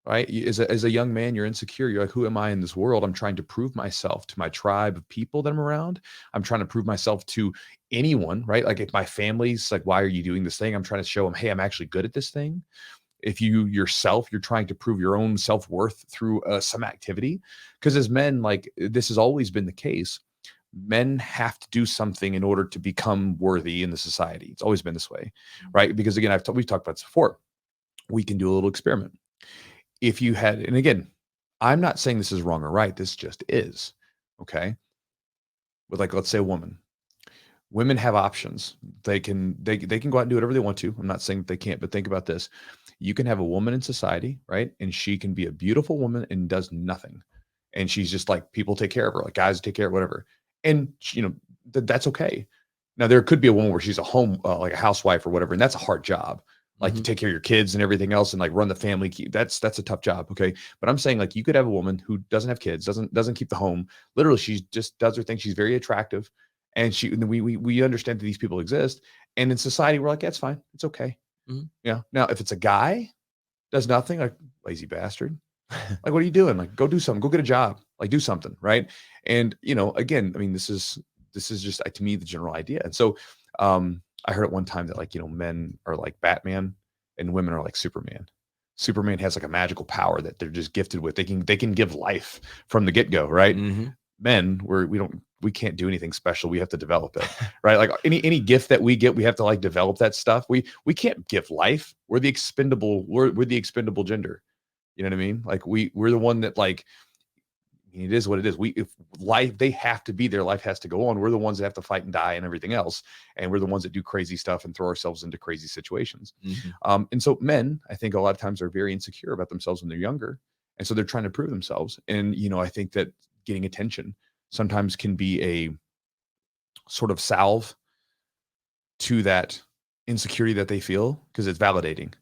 right? As a young man, you're insecure. You're like, who am I in this world? I'm trying to prove myself to my tribe of people that I'm around. I'm trying to prove myself to anyone, right? Like if my family's like, why are you doing this thing? I'm trying to show them, hey, I'm actually good at this thing. If you're trying to prove your own self-worth through some activity. Because as men, like this has always been the case. Men have to do something in order to become worthy in the society. It's always been this way, right? Because again, we've talked about this before. We can do a little experiment. If you had, and again, I'm not saying this is wrong or right. This just is, okay? With like, let's say a woman. Women have options. They can go out and do whatever they want to. I'm not saying that they can't, but think about this. You can have a woman in society, right? And she can be a beautiful woman and does nothing. And she's just like, people take care of her, like guys take care of whatever. And that's okay. Now there could be a woman where she's a home, like a housewife or whatever. And that's a hard job. Like to take care of your kids and everything else and like run the family. That's a tough job. Okay. But I'm saying like you could have a woman who doesn't have kids, doesn't keep the home. Literally, she just does her thing. She's very attractive. And we understand that these people exist. And in society, we're like, that's fine. It's okay. Mm-hmm. Yeah. Now, if it's a guy, does nothing, like lazy bastard. Like, what are you doing? Like, go do something. Go get a job. Like, do something, right? And again, I mean, this is just to me the general idea. And so, I heard at one time that like men are like Batman and women are like Superman. Superman has like a magical power that they're just gifted with. They can give life from the get-go, right? Mm-hmm. Men, we can't do anything special. We have to develop it, right? Like any gift that we get, we have to like develop that stuff. We can't give life. We're the expendable gender. You know what I mean? Like we're the one that like, it is what it is. If life, they have to be there. Life has to go on. We're the ones that have to fight and die and everything else. And we're the ones that do crazy stuff and throw ourselves into crazy situations. Mm-hmm. And so men, I think a lot of times are very insecure about themselves when they're younger. And so they're trying to prove themselves. And, I think that getting attention sometimes can be a sort of salve to that insecurity that they feel because it's validating,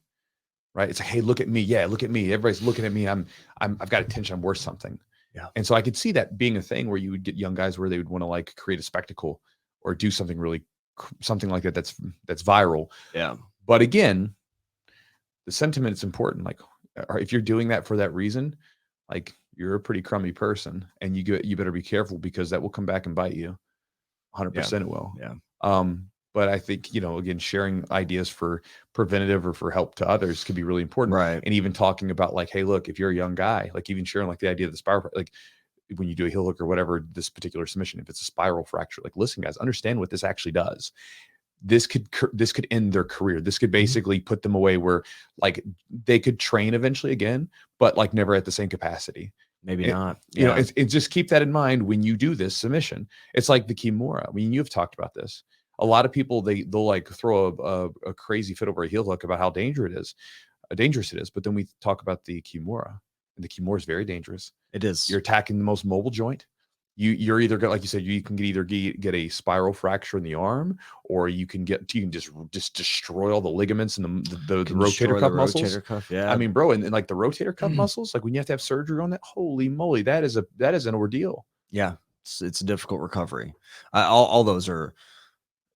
right? It's like, hey, look at me. Yeah, look at me. Everybody's looking at me. I've got attention. I'm worth something. Yeah. And so I could see that being a thing where you would get young guys where they would want to like create a spectacle or do something something like that that's viral. Yeah. But again, the sentiment is important. Like, if you're doing that for that reason, like you're a pretty crummy person, and you better be careful because that will come back and bite you. 100% it will. Yeah. But I think, again, sharing ideas for preventative or for help to others could be really important. Right. And even talking about like, hey, look, if you're a young guy, like even sharing like the idea of the spiral, like when you do a heel hook or whatever, this particular submission, if it's a spiral fracture, like listen, guys, understand what this actually does. This could end their career. This could basically put them away where like they could train eventually again, but like never at the same capacity. Maybe not. It's just keep that in mind when you do this submission. It's like the Kimura. I mean, you've talked about this. A lot of people, they'll like throw a crazy fit over a heel hook about how dangerous it is. But then we talk about the Kimura, and the Kimura is very dangerous. It is. You're attacking the most mobile joint. You're either like you said, you can either get a spiral fracture in the arm, or you can just destroy all the ligaments and the rotator cuff muscles. Rotator cuff, yeah. I mean, bro, and like the rotator cuff muscles, like when you have to have surgery on that, holy moly, that is an ordeal. Yeah, it's a difficult recovery. All those are,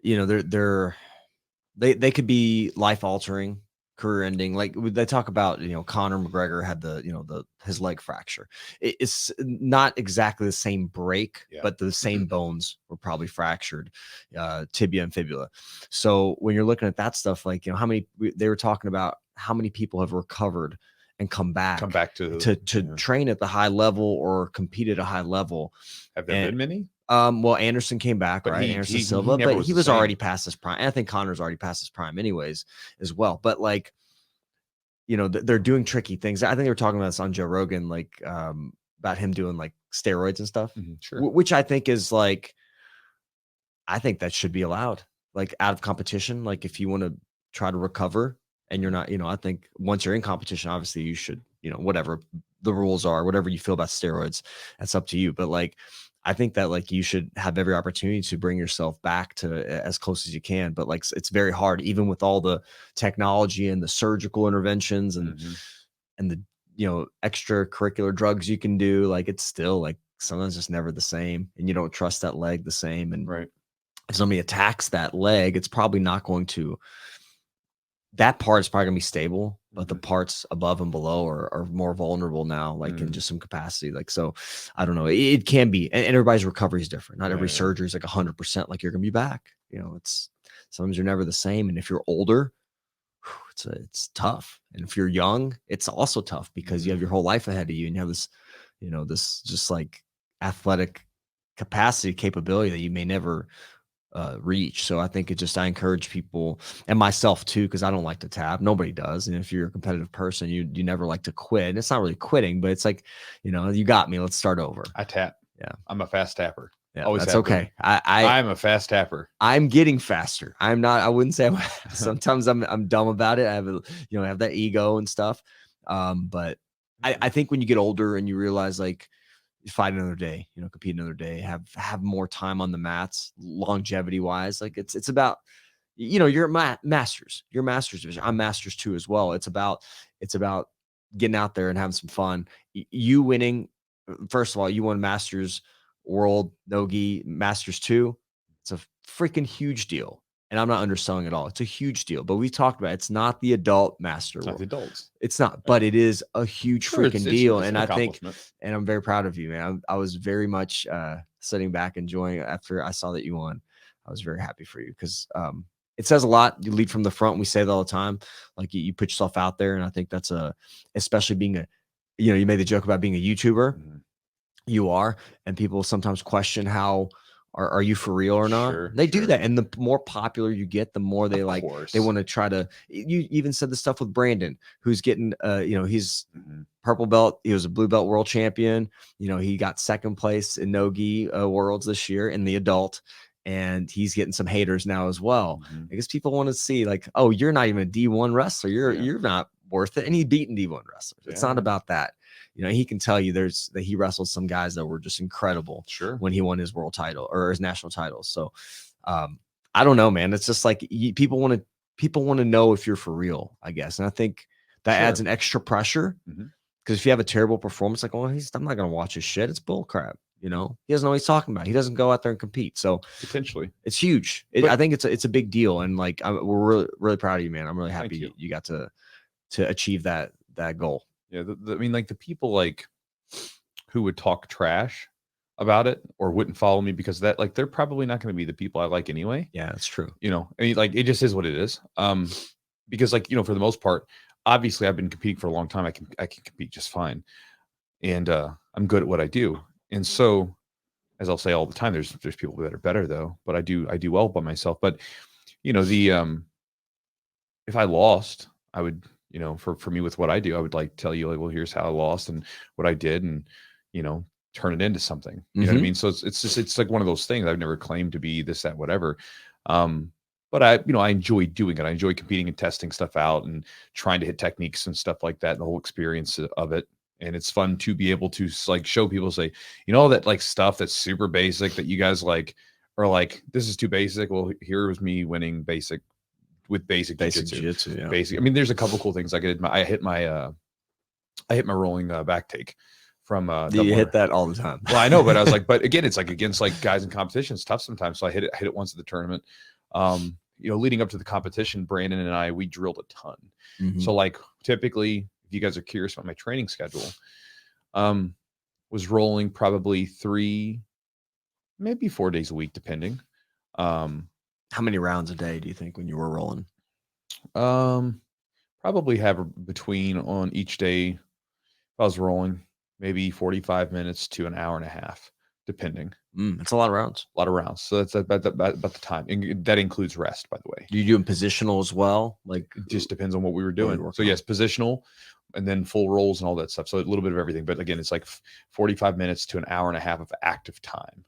they could be life altering, career ending. Like they talk about, Conor McGregor had his leg fracture. It's not exactly the same break, but the same bones were probably fractured, tibia and fibula. So when you're looking at that stuff, like, they were talking about how many people have recovered and come back to train at the high level or compete at a high level. Have there been many? Well, Anderson came back, but right? Anderson Silva, but he was already past his prime. And I think Conor's already past his prime anyways as well. But like they're doing tricky things. I think they were talking about this on Joe Rogan, like about him doing like steroids and stuff, Sure. Which I think is like, I think that should be allowed, like out of competition. Like if you want to try to recover and you're not, I think once you're in competition, obviously you should, whatever the rules are, whatever you feel about steroids, that's up to you. But like, I think that like you should have every opportunity to bring yourself back to as close as you can. But like, it's very hard, even with all the technology and the surgical interventions and the, extracurricular drugs you can do. Like, it's still like sometimes just never the same, and you don't trust that leg the same. And right. if somebody attacks that leg, it's probably not going to, that part is probably gonna be stable, but the parts above and below are more vulnerable now, like in just some capacity. Like, so I don't know. It can be, and everybody's recovery is different. Not every surgery is like 100%. Like you're gonna be back. It's sometimes you're never the same. And if you're older, it's tough. And if you're young, it's also tough because you have your whole life ahead of you, and you have this, this just like athletic capacity, capability that you may never reach. So I think I encourage people, and myself too, because I don't like to tap. Nobody does. And if you're a competitive person, you never like to quit. And it's not really quitting, but it's like, you got me. Let's start over. I tap. Yeah. I'm a fast tapper. Yeah, always that's okay. I'm a fast tapper. I'm getting faster. I'm not, I wouldn't say sometimes I'm dumb about it. I have have that ego and stuff. But I think when you get older and you realize like, fight another day, compete another day, have more time on the mats, longevity wise. Like it's about, you're masters, you're masters division. I'm masters too as well. It's about getting out there and having some fun. You winning, first of all, you won Masters World Nogi Masters 2. It's a freaking huge deal. And I'm not underselling at all. It's a huge deal. But we talked about it's not the adult master. It's not the adults. It's not, but it is a huge freaking deal. And I think, and I'm very proud of you, man. I was very much sitting back enjoying it after I saw that you won. I was very happy for you because it says a lot. You lead from the front. We say that all the time. Like you put yourself out there. And I think that's especially being you made the joke about being a YouTuber. You are. And people sometimes question how, are you for real or not? Sure, they do that. And the more popular you get, the more they they want to try to, you even said the stuff with Brandon, who's getting, he's purple belt. He was a blue belt world champion. He got second place in Nogi worlds this year in the adult, and he's getting some haters now as well. Because people want to see like, oh, you're not even a D1 wrestler. You're not worth it. And he's beaten D1 wrestlers. It's not about that. He can tell you that he wrestled some guys that were just incredible when he won his world title or his national titles. So I don't know, man. It's just like people want to know if you're for real, I guess. And I think that adds an extra pressure because if you have a terrible performance, like, well, I'm not going to watch his shit. It's bull crap. He doesn't know what he's talking about. He doesn't go out there and compete. So potentially it's huge. I think it's a big deal. And like, we're really, really proud of you, man. I'm really happy you got to achieve that goal. Yeah, I mean, like the people like who would talk trash about it or wouldn't follow me because that, like, they're probably not going to be the people I like anyway. Yeah, that's true. I mean, like it just is what it is. Because like for the most part, obviously I've been competing for a long time. I can compete just fine, and I'm good at what I do. And so, as I'll say all the time, there's people that are better though, but I do well by myself. But the if I lost, I would. For me with what I do, I would like tell you like, well, here's how I lost and what I did, and turn it into something. You know what I mean? So it's like one of those things. I've never claimed to be this, that, whatever. But I enjoy doing it. I enjoy competing and testing stuff out and trying to hit techniques and stuff like that, and the whole experience of it. And it's fun to be able to like show people, say, all that like stuff that's super basic that you guys like are like, this is too basic. Well, here was me winning basic jiu-jitsu. Yeah. Basic. I mean, there's a couple cool things. Like I hit my rolling back take from you hit that all the time. Well, I know, but I was like, but again, it's like against like guys in competition, it's tough sometimes. So I hit it once at the tournament. Leading up to the competition, Brandon and we drilled a ton. So like typically, if you guys are curious about my training schedule, was rolling probably 3, maybe 4 days a week, depending. How many rounds a day do you think when you were rolling? Probably have between on each day, if I was rolling, maybe 45 minutes to an hour and a half, depending. It's a lot of rounds. A lot of rounds. So that's about the time. And that includes rest, by the way. Do you do positional as well? Like, it just depends on what we were doing. So yes, positional, and then full rolls and all that stuff. So a little bit of everything. But again, it's like 45 minutes to an hour and a half of active time,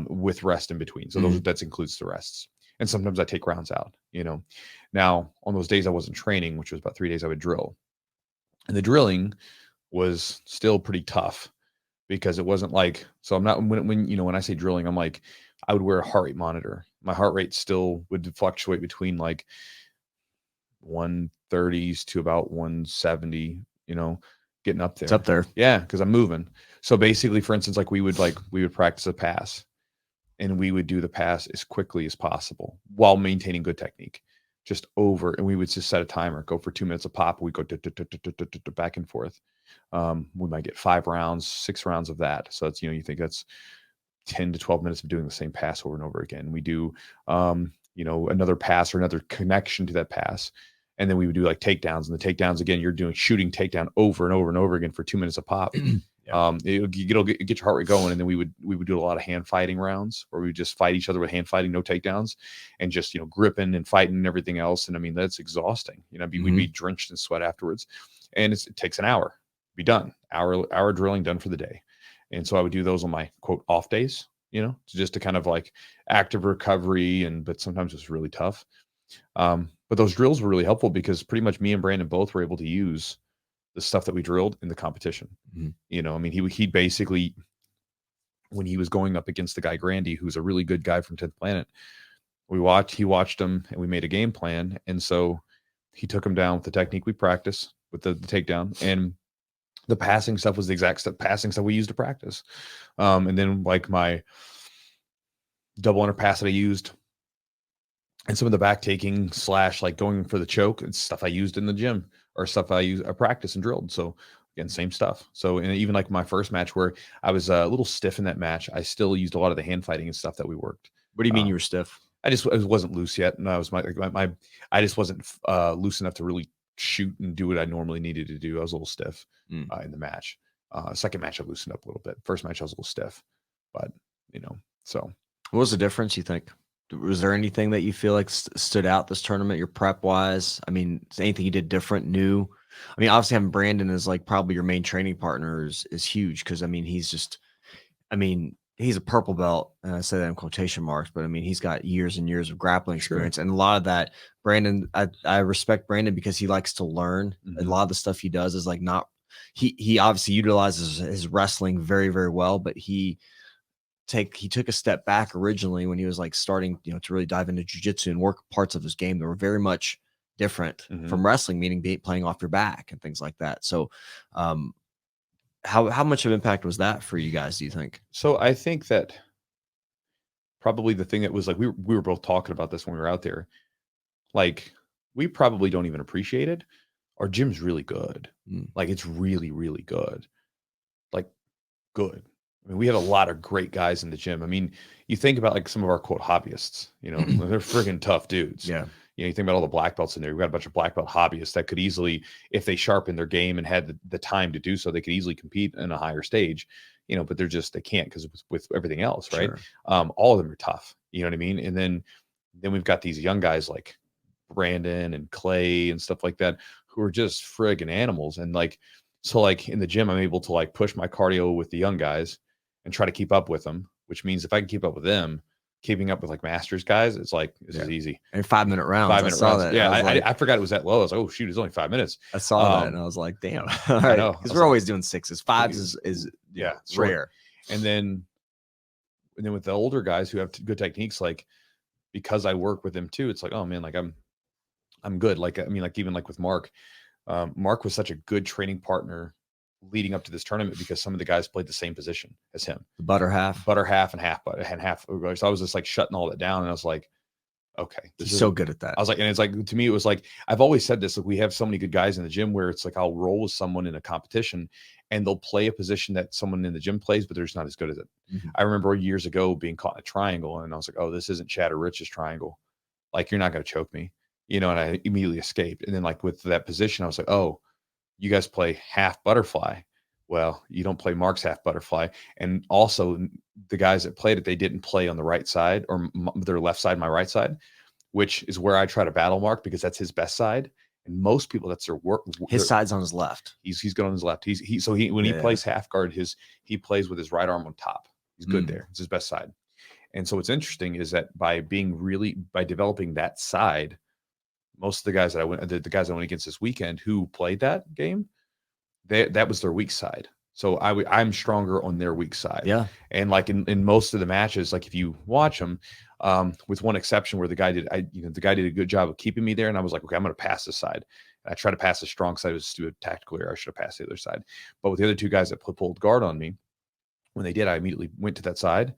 with rest in between. So that includes the rests. And sometimes I take rounds out, Now, on those days I wasn't training, which was about 3 days, I would drill. And the drilling was still pretty tough because it wasn't like, so I'm not, when I say drilling, I'm like, I would wear a heart rate monitor. My heart rate still would fluctuate between like 130s to about 170, getting up there. It's up there. Yeah. Cause I'm moving. So basically, for instance, like we would practice a pass, and we would do the pass as quickly as possible while maintaining good technique, just over. And we would just set a timer, go for 2 minutes a pop. We go back and forth. We might get 5 rounds, 6 rounds of that. So it's, you think that's 10 to 12 minutes of doing the same pass over and over again. We do, another pass or another connection to that pass. And then we would do like takedowns, and the takedowns, again, you're doing shooting takedown over and over and over again for 2 minutes a pop. It'll get your heart rate going. And then we would do a lot of hand fighting rounds where we would just fight each other with hand fighting, no takedowns, and just, gripping and fighting and everything else. And I mean, that's exhausting. We'd be drenched in sweat afterwards, and it takes an hour, be done. Hour drilling done for the day. And so I would do those on my quote off days, just to kind of like active recovery. But sometimes it's really tough. But those drills were really helpful because pretty much me and Brandon both were able to use the stuff that we drilled in the competition. I mean, he basically, when he was going up against the guy Grandy, who's a really good guy from 10th Planet, he watched him, and we made a game plan. And so he took him down with the technique we practice with the takedown, and the passing stuff was the exact passing stuff we used to practice. And then like my double under pass that I used, and some of the back taking / like going for the choke, it's stuff I used in the gym, or stuff I practiced and drilled. So again, same stuff. So, and even like my first match where I was a little stiff in that match, I still used a lot of the hand fighting and stuff that we worked. What do you mean you were stiff? I wasn't loose yet. And I just wasn't loose enough to really shoot and do what I normally needed to do. I was a little stiff in the match. Second match, I loosened up a little bit. First match, I was a little stiff, but so. What was the difference, you think? Was there anything that you feel like stood out this tournament, your prep wise? I mean, is anything you did different, new? I mean, obviously having Brandon as like probably your main training partner is huge. Cause I mean, he's a purple belt, and I say that in quotation marks, but I mean, he's got years and years of grappling experience. Sure. And a lot of that, Brandon, I respect Brandon because he likes to learn. A lot of the stuff he does is like he obviously utilizes his wrestling very, very well, but he took a step back originally when he was like starting, to really dive into jiu-jitsu and work parts of his game that were very much different from wrestling, meaning playing off your back and things like that. So, how much of impact was that for you guys, do you think? So I think that probably the thing that was like, we were both talking about this when we were out there. Like, we probably don't even appreciate it. Our gym's really good. Like, it's really, really good. Like, good. I mean, we have a lot of great guys in the gym. I mean, you think about like some of our quote hobbyists, they're friggin' tough dudes. Yeah. You think about all the black belts in there. We've got a bunch of black belt hobbyists that could easily, if they sharpen their game and had the time to do so, they could easily compete in a higher stage, but they can't because with everything else, right? Sure. All of them are tough. You know what I mean? And then we've got these young guys like Brandon and Clay and stuff like that who are just friggin' animals. And like, so like in the gym, I'm able to like push my cardio with the young guys and try to keep up with them, which means if I can keep up with them, keeping up with like masters guys, it's like, this is easy. And 5-minute rounds. 5-minute rounds. That. Yeah. I forgot it was that low. I was like, oh shoot, it's only 5 minutes. I saw that and I was like, damn. All right. Because we're always doing 6s. 5s is rare. And then with the older guys who have good techniques, like, because I work with them too, it's like, oh man, like I'm good. Like, I mean, like even like with Mark, Mark was such a good training partner leading up to this tournament because some of the guys played the same position as him. The butter half and half. So I was just like shutting all that down. And I was like, okay, he's so good at that. I was like, and it's like, to me, it was like, I've always said this, like we have so many good guys in the gym where it's like, I'll roll with someone in a competition and they'll play a position that someone in the gym plays, but they're just not as good as it. I remember years ago being caught in a triangle and I was like, oh, this isn't Chad or Rich's triangle. Like, you're not going to choke me, and I immediately escaped. And then like with that position, I was like, oh, you guys play half butterfly. Well, you don't play Mark's half butterfly. And also the guys that played it, they didn't play on the right side or their left side, my right side, which is where I try to battle mark because that's his best side. And most people, that's their work. His side's on his left. He's good on his left. When he plays half guard, he plays with his right arm on top. He's good there. It's his best side. And so what's interesting is that by developing that side, most of the guys the guys I went against this weekend who played that game, that was their weak side. So I'm stronger on their weak side. Yeah. And like in most of the matches, like if you watch them, with one exception where the guy did a good job of keeping me there. And I was like, okay, I'm going to pass this side. And I try to pass the strong side. Was to do a tactical error. I should have passed the other side. But with the other two guys that pulled guard on me, when they did, I immediately went to that side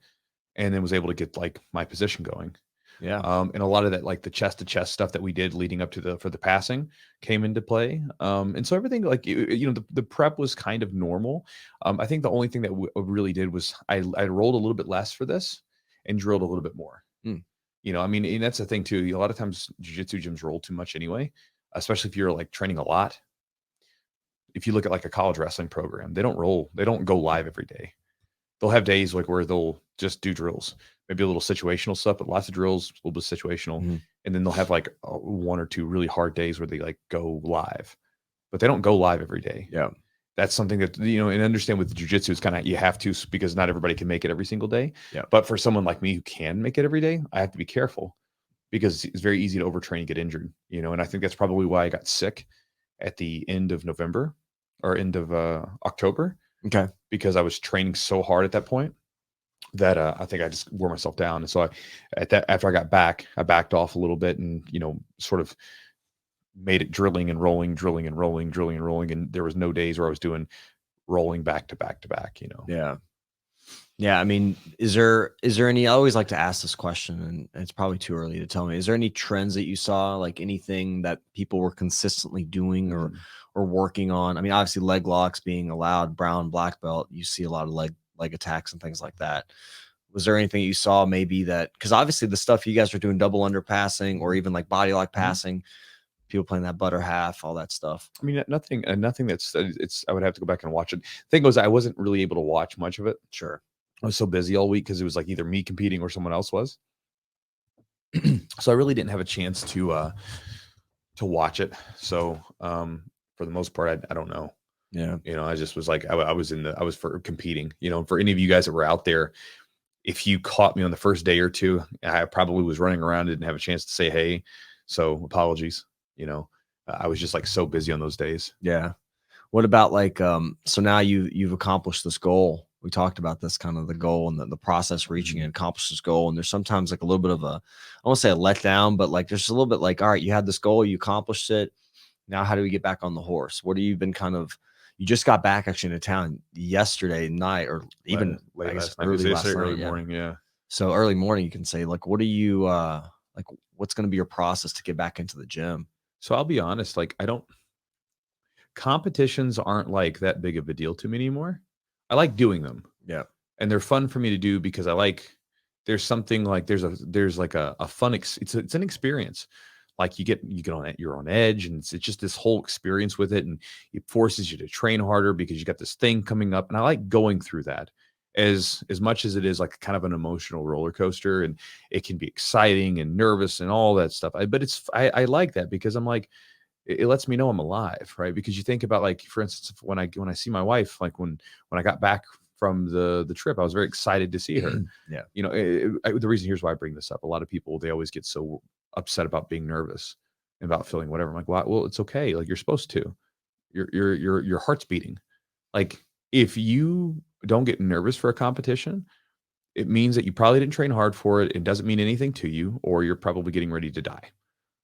and then was able to get like my position going. Yeah. And a lot of that, like the chest to chest stuff that we did leading up to for the passing came into play. And so everything like, the prep was kind of normal. I think the only thing that really did was I rolled a little bit less for this and drilled a little bit more. I mean, and that's the thing too. A lot of times jiu-jitsu gyms roll too much anyway, especially if you're like training a lot. If you look at like a college wrestling program, they don't go live every day. They'll have days like where they'll just do drills, maybe a little situational stuff, but lots of drills, a little bit situational. And then they'll have like one or two really hard days where they like go live, but they don't go live every day. Yeah. That's something that, and understand with jiu-jitsu, it's kind of, you have to, because not everybody can make it every single day. Yeah. But for someone like me who can make it every day, I have to be careful because it's very easy to overtrain and get injured, and I think that's probably why I got sick at the end of November or end of October. Okay. Because I was training so hard at that point that I think I just wore myself down. And so after I got back, I backed off a little bit and, sort of made it drilling and rolling. And there was no days where I was doing rolling back to back to back, Yeah. Yeah. I mean, is there any, I always like to ask this question and it's probably too early to tell me, is there any trends that you saw, like anything that people were consistently doing or working on? I mean, obviously leg locks being allowed, brown, black belt, you see a lot of leg attacks and things like that. Was there anything you saw maybe that, because obviously the stuff you guys are doing, double under passing or even like body lock passing, people playing that butter half, all that stuff. I mean, nothing that's I would have to go back and watch it. The thing was, I wasn't really able to watch much of it. Sure. I was so busy all week because it was like either me competing or someone else was. So I really didn't have a chance to watch it. So for the most part, I don't know. Yeah. I just was like, I was for competing, for any of you guys that were out there, if you caught me on the first day or two, I probably was running around, didn't have a chance to say, hey, so apologies. I was just like so busy on those days. Yeah. What about like, so now you've accomplished this goal. We talked about this kind of the goal and the process reaching and accomplish this goal. And there's sometimes like a little bit of I won't say a letdown, but like, there's a little bit like, all right, you had this goal, you accomplished it. Now, how do we get back on the horse? What have you been you just got back actually into town yesterday night or even early last night, morning. Yeah. So early morning, you can say like, what are you, like, what's going to be your process to get back into the gym? So I'll be honest, like competitions aren't like that big of a deal to me anymore. I like doing them. Yeah. And they're fun for me to do because there's something like, there's like a fun, it's an experience. Like you get on it, you're on edge and it's just this whole experience with it. And it forces you to train harder because you got this thing coming up. And I like going through that as much as it is like kind of an emotional roller coaster and it can be exciting and nervous and all that stuff. But I like that because I'm like, it lets me know I'm alive, right? Because you think about like, for instance, when I see my wife, like when I got back from the trip, I was very excited to see her. Yeah. The reason, here's why I bring this up. A lot of people, they always get so upset about being nervous and about feeling whatever. I'm like, well, it's okay. Like you're supposed to, your heart's beating. Like if you don't get nervous for a competition, it means that you probably didn't train hard for it. It doesn't mean anything to you, or you're probably getting ready to die.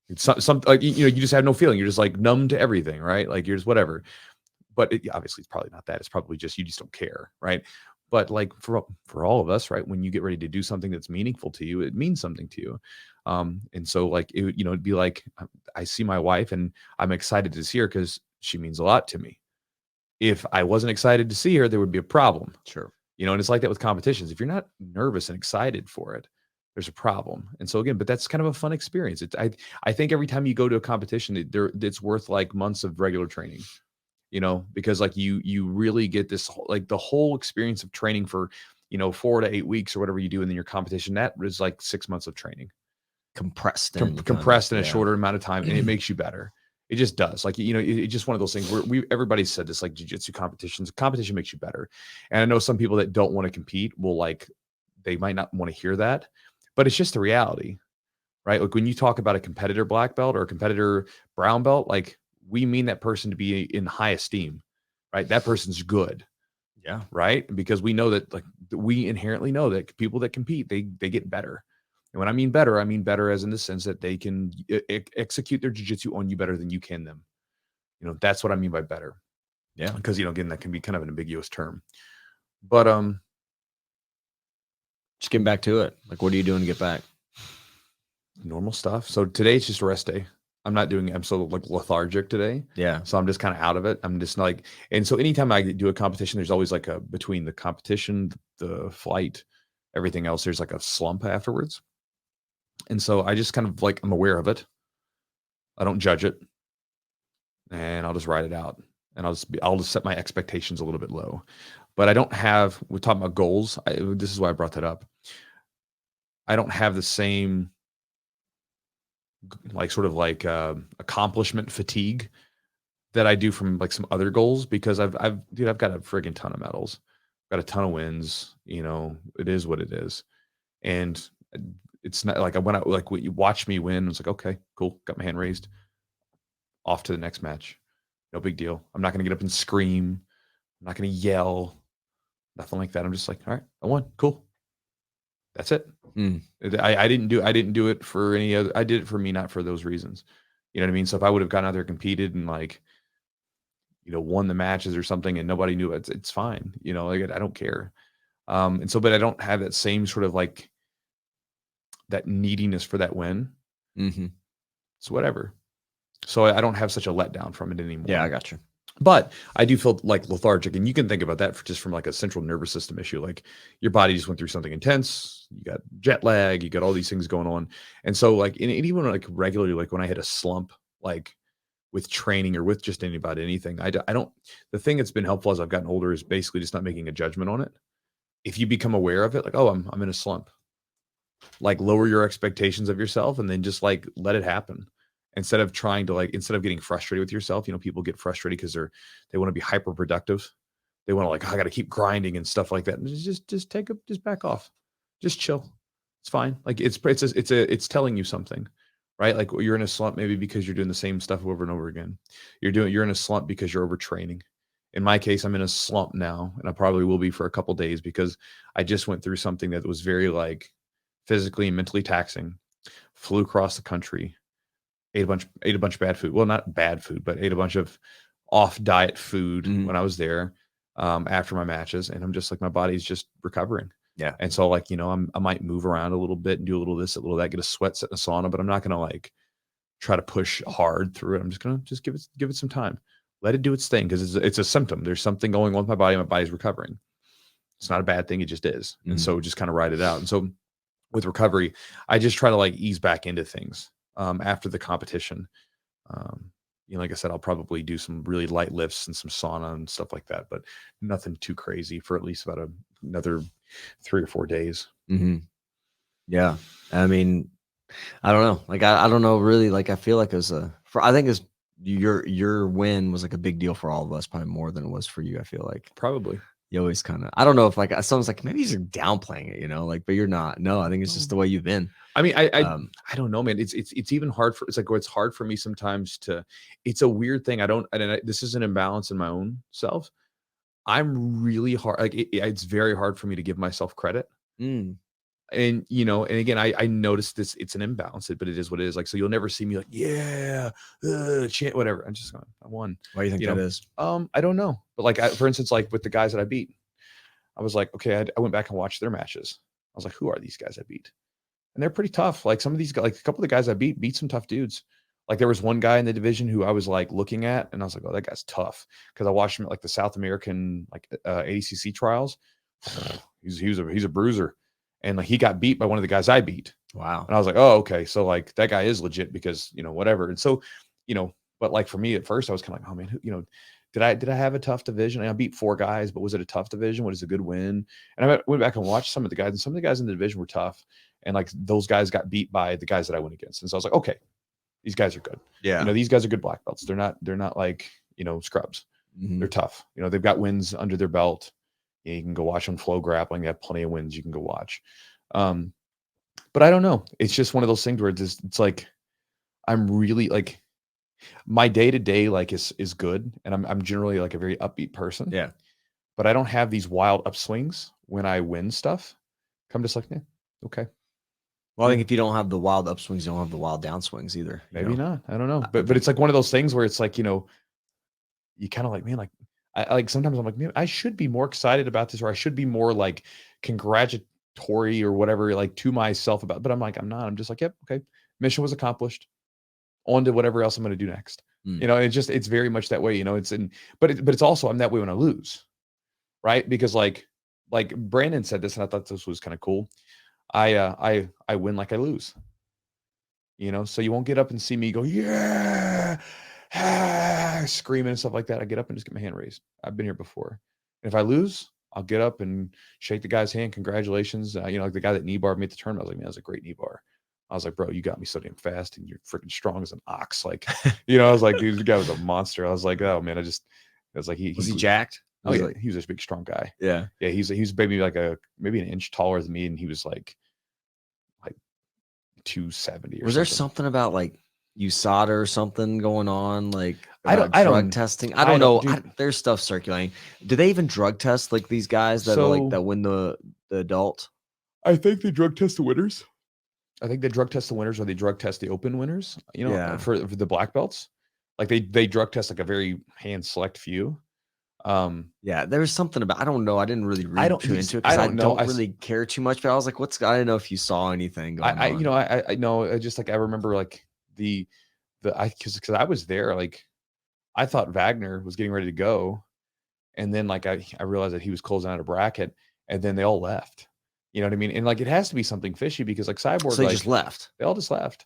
It's some like, you just have no feeling. You're just like numb to everything, right? Like you're just whatever. But obviously it's probably not that. It's probably just, you just don't care. Right. But like for all of us, right, when you get ready to do something that's meaningful to you, it means something to you. And so like, it'd be like, I see my wife and I'm excited to see her because she means a lot to me. If I wasn't excited to see her, there would be a problem. Sure. And it's like that with competitions. If you're not nervous and excited for it, there's a problem. And so again, but that's kind of a fun experience. I think every time you go to a competition, it's worth like months of regular training, because like you really get this, like the whole experience of training for 4 to 8 weeks or whatever you do, and then your competition, that is like 6 months of training compressed in a shorter amount of time, and it makes you better. It just does. Like, it's just one of those things where everybody said this, like jiu-jitsu competition makes you better. And I know some people that don't want to compete will they might not want to hear that, but it's just the reality, right? Like when you talk about a competitor black belt or a competitor brown belt, like we mean that person to be in high esteem, right? That person's good. Yeah. Right. Because we know that we inherently know that people that compete, they get better. And when I mean better as in the sense that they can execute their jiu-jitsu on you better than you can them. That's what I mean by better. Yeah. Because, again, that can be kind of an ambiguous term. But just getting back to it. Like, what are you doing to get back? Normal stuff. So today it's just a rest day. I'm so lethargic today. Yeah. So I'm just kind of out of it. I'm just and so anytime I do a competition, there's always between the competition, the flight, everything else, there's a slump afterwards. And so I just kind of I'm aware of it. I don't judge it, and I'll just ride it out, and I'll just set my expectations a little bit low. But we're talking about goals. This is why I brought that up. I don't have the same accomplishment fatigue that I do from some other goals, because I've got a friggin' ton of medals, got a ton of wins. It is what it is, and it's not when when you watch me win, it's like, okay, cool, got my hand raised, off to the next match, no big deal. I'm not gonna get up and scream. I'm not gonna yell, nothing like that. I'm just like, all right, I won, cool. That's it. I didn't do it for any other. I did it for me, not for those reasons. You know what I mean? So if I would have gone out there, competed, and won the matches or something, and nobody knew it, it's fine. I don't care. But I don't have that same sort of that neediness for that win. Mm-hmm. So whatever. So I don't have such a letdown from it anymore. Yeah, I got you. But I do feel lethargic, and you can think about that just from a central nervous system issue. Your body just went through something intense. You got jet lag. You got all these things going on, and so and even regularly, when I hit a slump, with training or with just anything, I don't. The thing that's been helpful as I've gotten older is basically just not making a judgment on it. If you become aware of it, oh, I'm in a slump, lower your expectations of yourself, and then just let it happen. Instead of trying to instead of getting frustrated with yourself, people get frustrated because they want to be hyper productive. They want to I got to keep grinding and stuff like that. And just back off, just chill. It's fine. It's telling you something, right? You're in a slump maybe because you're doing the same stuff over and over again. You're in a slump because you're overtraining. In my case, I'm in a slump now, and I probably will be for a couple days because I just went through something that was very physically and mentally taxing. Flew across the country. Ate a bunch of bad food. Well, not bad food, but ate a bunch of off diet food when I was there after my matches. And I'm just my body's just recovering. Yeah. And so I might move around a little bit and do a little this, a little that, get a sweat, sit in a sauna, but I'm not going to try to push hard through it. I'm just going to give it some time. Let it do its thing, because it's a symptom. There's something going on with my body. My body's recovering. It's not a bad thing. It just is. And so just kind of ride it out. And so with recovery, I just try to ease back into things. After the competition, like I said, I'll probably do some really light lifts and some sauna and stuff like that, but nothing too crazy for at least about another 3 or 4 days. Mm-hmm. Yeah. I mean, I don't know. I don't know really. I feel it was I think it's your win was a big deal for all of us, probably more than it was for you. I feel probably. You always kind of, I don't know if someone's maybe he's downplaying it, but you're not. No, I think it's just the way you've been. I mean, I don't know, man. It's even hard for, it's hard for me sometimes it's a weird thing. This is an imbalance in my own self. I'm really hard. It's very hard for me to give myself credit. And, and again, I noticed this, it's an imbalance, but it is what it is. So you'll never see me yeah, chant, whatever. I'm just going, I won. Why do you think that is? I don't know. But for instance, with the guys that I beat, I was okay, I went back and watched their matches. I was who are these guys I beat? And they're pretty tough. Some of these guys, a couple of the guys I beat some tough dudes. There was one guy in the division who I was looking at, and I was oh, that guy's tough. Cause I watched him at the South American, ADCC trials. He's a bruiser. And he got beat by one of the guys I beat. Wow. And I was oh, okay. So that guy is legit because, whatever. And so, but for me at first, I was kind of oh man, did I have a tough division? I beat 4 guys, but was it a tough division? What is a good win? And I went back and watched some of the guys, and some of the guys in the division were tough. And like those guys got beat by the guys that I went against. And so I was like, okay, these guys are good. Yeah. These guys are good black belts. They're not like, scrubs. They're tough. They've got wins under their belt. You can go watch them flow grappling. They have plenty of wins you can go watch. But I don't know. It's just one of those things where it's like, I'm really like, my day-to-day like is good. And I'm generally like a very upbeat person. Yeah. But I don't have these wild upswings when I win stuff. I'm just like, yeah, okay. Well, I think if you don't have the wild upswings, you don't have the wild downswings either. Maybe not. I don't know. But it's like one of those things where it's like, you kind of like, man, like I like sometimes I'm like, man, I should be more excited about this, or I should be more like congratulatory or whatever, like to myself about, but I'm like, I'm not. I'm just like, yep, okay. Mission was accomplished. On to whatever else I'm going to do next. It's very much that way, but it's also, I'm that way when I lose. Right. Because like Brandon said this, and I thought this was kind of cool. I win like I lose, so you won't get up and see me go, yeah, screaming and stuff like that. I get up and just get my hand raised. I've been here before. And if I lose, I'll get up and shake the guy's hand. Congratulations. Like the guy that knee barred me at the tournament, I was like, man, that was a great knee bar. I was like, bro, you got me so damn fast and you're freaking strong as an ox. Like, I was like, dude, the guy was a monster. I was like, oh man, I was like, was he jacked? Oh yeah, he was a big, strong guy. Yeah. Yeah. He's maybe like maybe an inch taller than me. And he was like 270 or was there something about like USADA or something going on? Like drug testing? I don't know. There's stuff circulating. Do they even drug test like these guys that that win the adult? I think they drug test the winners. I think they drug test the winners, or they drug test the open winners, for the black belts. Like they drug test like a very hand select few. Yeah, there was something about, I don't know. I didn't really read too into it because I don't really care too much, but I was like, I don't know if you saw anything going on. I know. I just like, I remember like because I was there, like I thought Wagner was getting ready to go. And then like, I realized that he was closing out a bracket, and then they all left. You know what I mean? And like, it has to be something fishy because like Cyborg, so they just left. They all just left.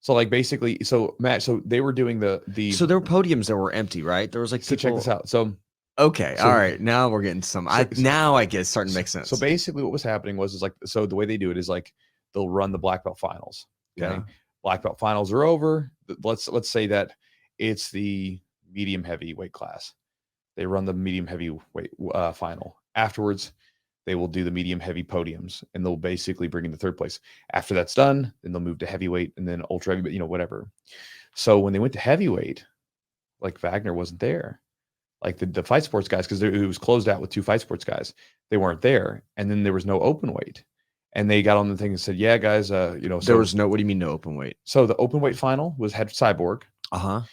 So like basically, so Matt, so they were doing so there were podiums that were empty, right? There was like, so check this out. So, okay. All right. Now we're getting some, now I guess starting to make sense. So basically what was happening is like, so the way they do it is like, they'll run the black belt finals. Okay. Yeah. Black belt finals are over. Let's say that it's the medium heavy weight class. They run the medium heavy weight final. Afterwards, they will do the medium heavy podiums, and they'll basically bring in the third place. After that's done, then they'll move to heavyweight and then ultra heavyweight, whatever. So when they went to heavyweight, like Wagner wasn't there. Like the fight sports guys, because it was closed out with 2 fight sports guys, they weren't there. And then there was no open weight. And they got on the thing and said, yeah, guys, so there was no, what do you mean no open weight? So the open weight final had Cyborg. Uh-huh.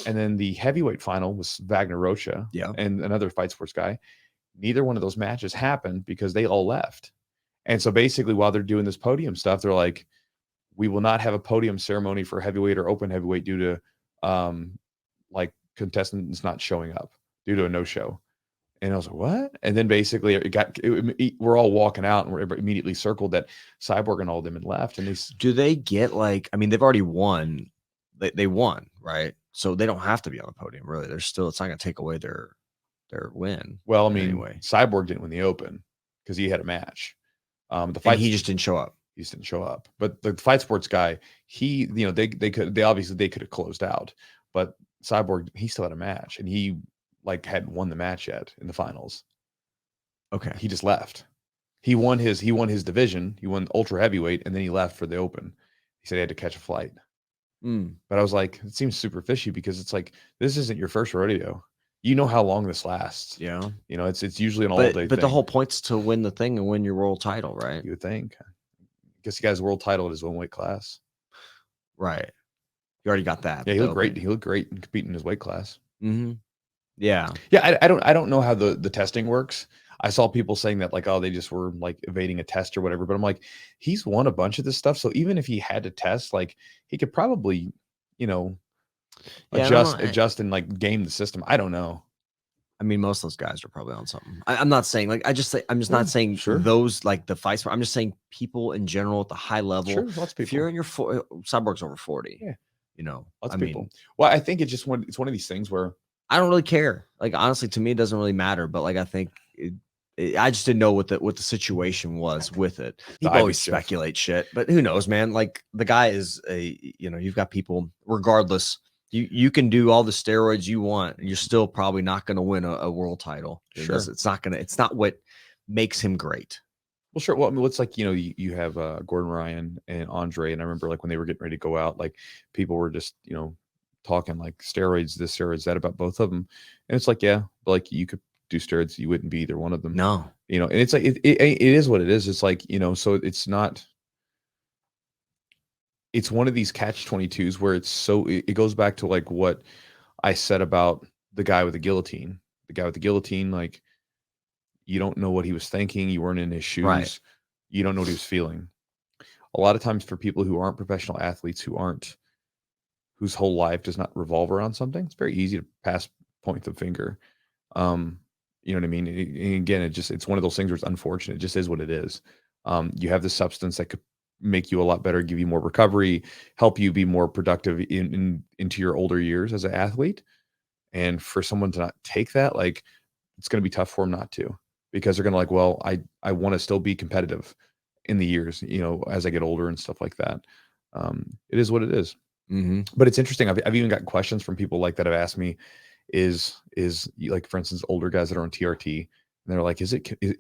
And then the heavyweight final was Wagner Rocha. Yeah. And another fight sports guy. Neither one of those matches happened because they all left. And so basically, while they're doing this podium stuff, they're like, we will not have a podium ceremony for heavyweight or open heavyweight due to like contestants not showing up due to a no-show. And I was like, what? And then basically we're all walking out, and we're immediately circled that Cyborg and all of them had left. And do they get like, I mean, they've already won. They won, right? So they don't have to be on the podium, really. They're still, it's not going to take away their win. Well, I mean, anyway. Cyborg didn't win the open because he had a match. The fight, he just didn't show up. He just didn't show up. But the fight sports guy, they could have closed out, but Cyborg, he still had a match, and he like hadn't won the match yet in the finals. Okay. He just left. He won his division. He won ultra heavyweight, and then he left for the open. He said he had to catch a flight. But I was like, it seems super fishy because it's like, this isn't your first rodeo. You know how long this lasts. Yeah. It's usually an all day thing. But the whole point's to win the thing and win your world title, right? You would think. I guess he got his world title at his own weight class. Right. You already got that. Yeah, he looked great. He looked great competing in his weight class. Mm-hmm. Yeah. Yeah, I don't know how the testing works. I saw people saying that like, oh, they just were like evading a test or whatever. But I'm like, he's won a bunch of this stuff. So even if he had to test, like he could probably, adjust and like game the system. I don't know. I mean, most of those guys are probably on something. I'm not saying like, I'm just not saying those like the fights. I'm just saying people in general at the high level. Sure, lots of people. If you're in your Cyborg's over 40, yeah, lots of people. Well, I think it's one of these things where I don't really care. Like, honestly, to me, it doesn't really matter. But like, I think I just didn't know what the situation was with it. People always speculate shit, but who knows, man? Like, the guy is you've got people, regardless. You can do all the steroids you want, and you're still probably not going to win a world title. Sure. It's not what makes him great. Well, sure. Well, I mean, it's like, you have Gordon Ryan and Andre, and I remember like when they were getting ready to go out, like people were just, talking like steroids, this, steroids, that about both of them. And it's like, yeah, but like you could do steroids, you wouldn't be either one of them. No. And it's like, it is what it is. It's like, so it's not, it's one of these catch-22s where it goes back to like what I said about the guy with the guillotine. The guy with the guillotine, like, you don't know what he was thinking. You weren't in his shoes. Right. You don't know what he was feeling. A lot of times for people who aren't professional athletes, whose whole life does not revolve around something, it's very easy to point the finger. You know what I mean? And again, it's one of those things where it's unfortunate. It just is what it is. You have this substance that could make you a lot better, give you more recovery, help you be more productive into your older years as an athlete. And for someone to not take that, like, it's going to be tough for them not to, because they're going to like, well, I want to still be competitive in the years, as I get older and stuff like that. It is what it is. Mm-hmm. But it's interesting. I've even gotten questions from people like that have asked me, is like, for instance, older guys that are on TRT, and they're like,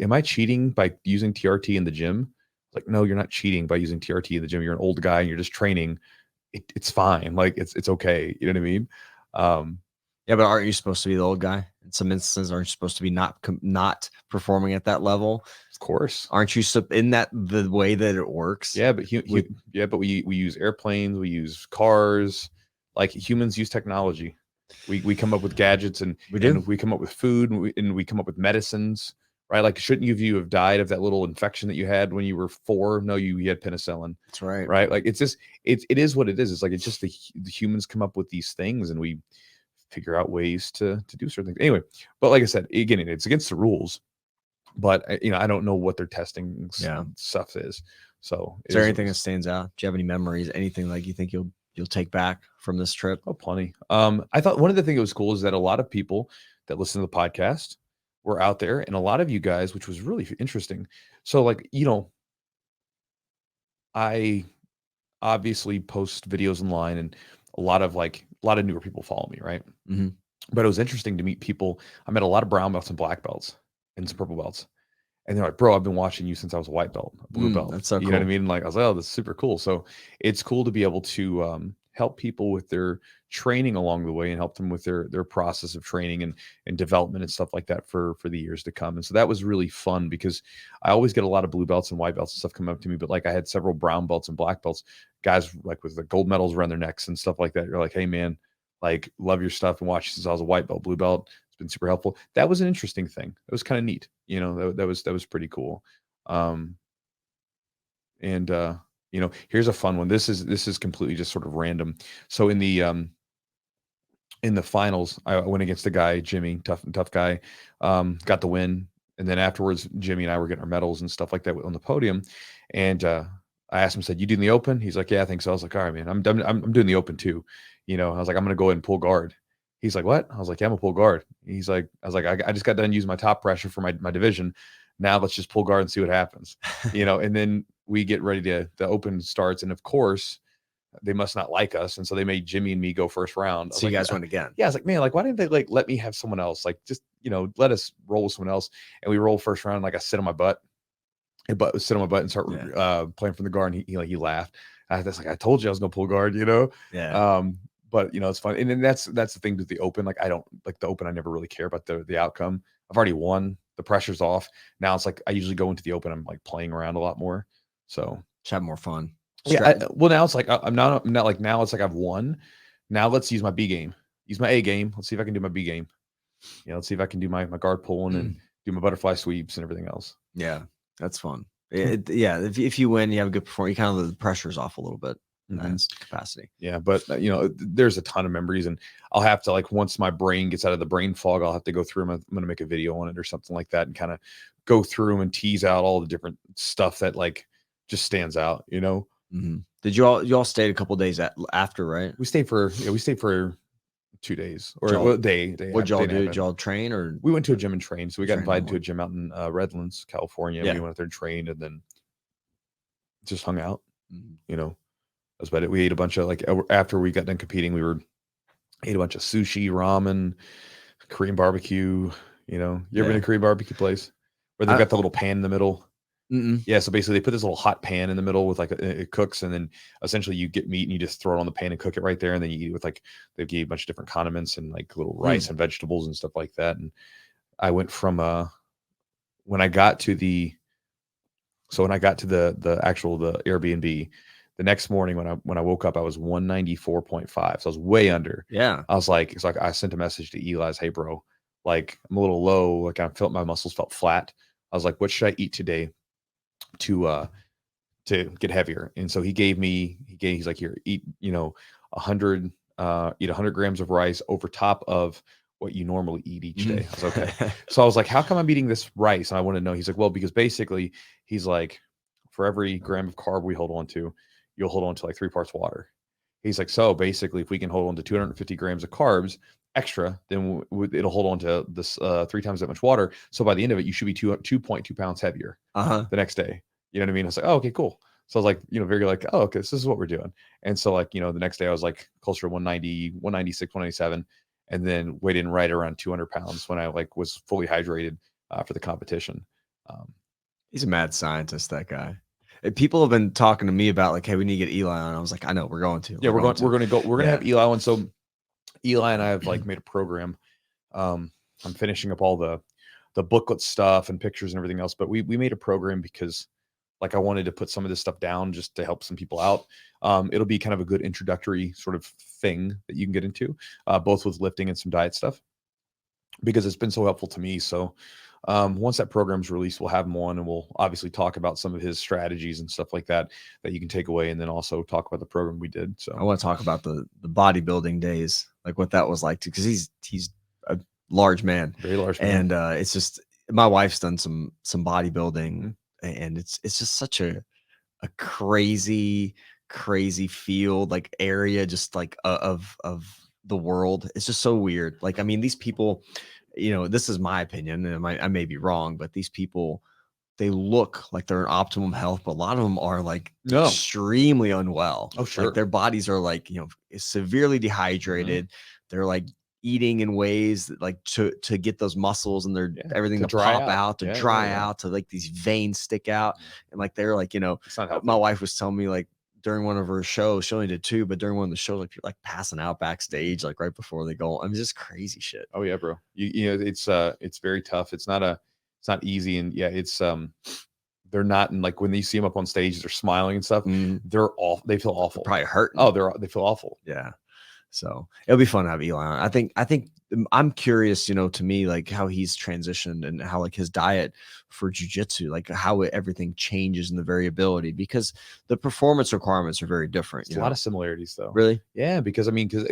am I cheating by using TRT in the gym? Like, no, you're not cheating by using TRT in the gym. You're an old guy and you're just training. It's fine. Like, it's okay. You know what I mean? Yeah, but aren't you supposed to be the old guy? In some instances, aren't you supposed to be not performing at that level? Of course. Aren't you in that the way that it works? Yeah, but we use airplanes, we use cars. Like, humans use technology. We come up with gadgets, and we come up with food, and we come up with medicines, right? Like, shouldn't you have died of that little infection that you had when you were 4? No, you had penicillin. That's right. Right? Like, it is what it is. It's like, it's just the humans come up with these things, and we figure out ways to do certain things. Anyway, but like I said, again, it's against the rules. But I don't know what their testing stuff is. So, is there anything that stands out? Do you have any memories? Anything like you think you'll take back from this trip? Oh, plenty. I thought one of the things that was cool is that a lot of people that listen to the podcast were out there, and a lot of you guys, which was really interesting. So, like, I obviously post videos online, and a lot of newer people follow me, right? Mm-hmm. But it was interesting to meet people. I met a lot of brown belts and black belts and some purple belts. And they're like, bro, I've been watching you since I was a white belt, a blue belt. That's so cool. You know what I mean? Like, I was like, oh, that's super cool. So it's cool to be able to help people with their training along the way, and help them with their process of training and development and stuff like that for the years to come. And so that was really fun, because I always get a lot of blue belts and white belts and stuff come up to me, but like, I had several brown belts and black belts, guys like with the gold medals around their necks and stuff like that. You're like, hey man, like, love your stuff and watch you since I was a white belt, blue belt. It's been super helpful. That was an interesting thing. It was kind of neat. That was pretty cool. Here's a fun one. This is completely just sort of random. So in the finals, I went against a guy, Jimmy, tough guy, got the win. And then afterwards, Jimmy and I were getting our medals and stuff like that on the podium. And I asked him, said, "You doing the open?" He's like, "Yeah, I think so." I was like, "All right, man, I'm doing the open too." I was like, "I'm going to go ahead and pull guard." He's like, "What?" I was like, "Yeah, I'm a pull guard." I was like, I just got done using my top pressure for my division. Now let's just pull guard and see what happens. And then we get ready the open starts. And of course, they must not like us. And so they made Jimmy and me go first round. So you guys went again. Yeah. I was like, man, like, why didn't they like let me have someone else? Like, just, let us roll with someone else. And we roll first round. Like, I sit on my butt and start playing from the guard. And he laughed. I was like, I told you I was going to pull guard, Yeah. But it's fun. And then that's the thing with the open. Like, I don't like the open. I never really care about the outcome. I've already won. The pressure's off. Now it's like, I usually go into the open, I'm like playing around a lot more. So just have more fun. Yeah. Well, now it's like, I'm not like, now it's like I've won. Now let's use my B game, use my A game. Let's see if I can do my B game. Let's see if I can do my guard pulling and do my butterfly sweeps and everything else. Yeah. That's fun. If you win, you have a good performance, you kind of, the pressure's off a little bit. Nice capacity. Yeah, but there's a ton of memories, and I'll have to, like, once my brain gets out of the brain fog, I'll have to go through them. I'm going to make a video on it or something like that, and kind of go through them and tease out all the different stuff that like just stands out. Mm-hmm. Did you all stayed a couple days after, right? We stayed for 2 days or day. What'd y'all do? Did y'all train or? We went to a gym and trained. So we got invited to a gym out in Redlands, California. Yeah. We went there and trained and then just hung out. You know, that's about it. We ate a bunch of like after we got done competing, ate a bunch of sushi, ramen, Korean barbecue. You know, you ever been to a Korean barbecue place where they've got the little pan in the middle? Yeah, so basically they put this little hot pan in the middle with like it cooks, and then essentially you get meat and you just throw it on the pan and cook it right there, and then you eat it with like they give you a bunch of different condiments and like little rice and vegetables and stuff like that. And I went from when I got to the actual Airbnb, the next morning when I woke up, I was 194.5, so I was way under. Yeah, I was like, it's like I sent a message to Eli's, hey bro, like I'm a little low, like I felt my muscles felt flat. I was like, what should I eat today to get heavier? And so he's like, here, eat, 100 grams of rice over top of what you normally eat each day. I was okay. So I was like, how come I'm eating this rice? And I want to know. He's like, well, because basically he's like, for every gram of carb we hold on to, you'll hold on to like 3 parts water. He's like, so basically if we can hold on to 250 grams of carbs extra, then it'll hold on to this 3 times that much water. So by the end of it, you should be 2.2 pounds heavier the next day. You know what I mean? I was like, oh, okay, cool. So I was like, very like, oh, okay, so this is what we're doing. And so like, the next day I was like closer to 190, 196, 197, and then weighed in right around 200 pounds when I like was fully hydrated for the competition. He's a mad scientist, that guy. People have been talking to me about like, hey, we need to get Eli on. I was like, I know, we're going to. Yeah, we're going to have Eli on. So Eli and I have like made a program. I'm finishing up all the booklet stuff and pictures and everything else, but we made a program because like I wanted to put some of this stuff down just to help some people out. It'll be kind of a good introductory sort of thing that you can get into, both with lifting and some diet stuff, because it's been so helpful to me. So once that program's released, we'll have him on and we'll obviously talk about some of his strategies and stuff like that you can take away, and then also talk about the program we did. So I want to talk about the bodybuilding days, like what that was like too, because he's a large man, very large man. And it's just, my wife's done some bodybuilding, and it's just such a crazy field, like area, just like of the world. It's just so weird. Like, I mean, these people, this is my opinion, and I may be wrong, but these people, they look like they're in optimum health, but a lot of them are like extremely unwell. Oh, sure. Like their bodies are like, severely dehydrated. They're like eating in ways that like to get those muscles and everything to pop out, to dry out, to like these veins stick out. And like, they're like, my wife was telling me like during one of her shows, she only did 2, but during one of the shows, like you're like passing out backstage, like right before they go. I mean, just crazy shit. Oh yeah, bro. It's very tough. It's not easy. And yeah, it's, they're not, and like when you see them up on stage, they're smiling and stuff. They feel awful. They're probably hurting. Oh, they feel awful. Yeah. So it'll be fun to have Eli on. I think I'm curious, to me, like how he's transitioned and how like his diet for jiu-jitsu, like how everything changes in the variability, because the performance requirements are very different. There's a lot of similarities though. Really? Yeah. Because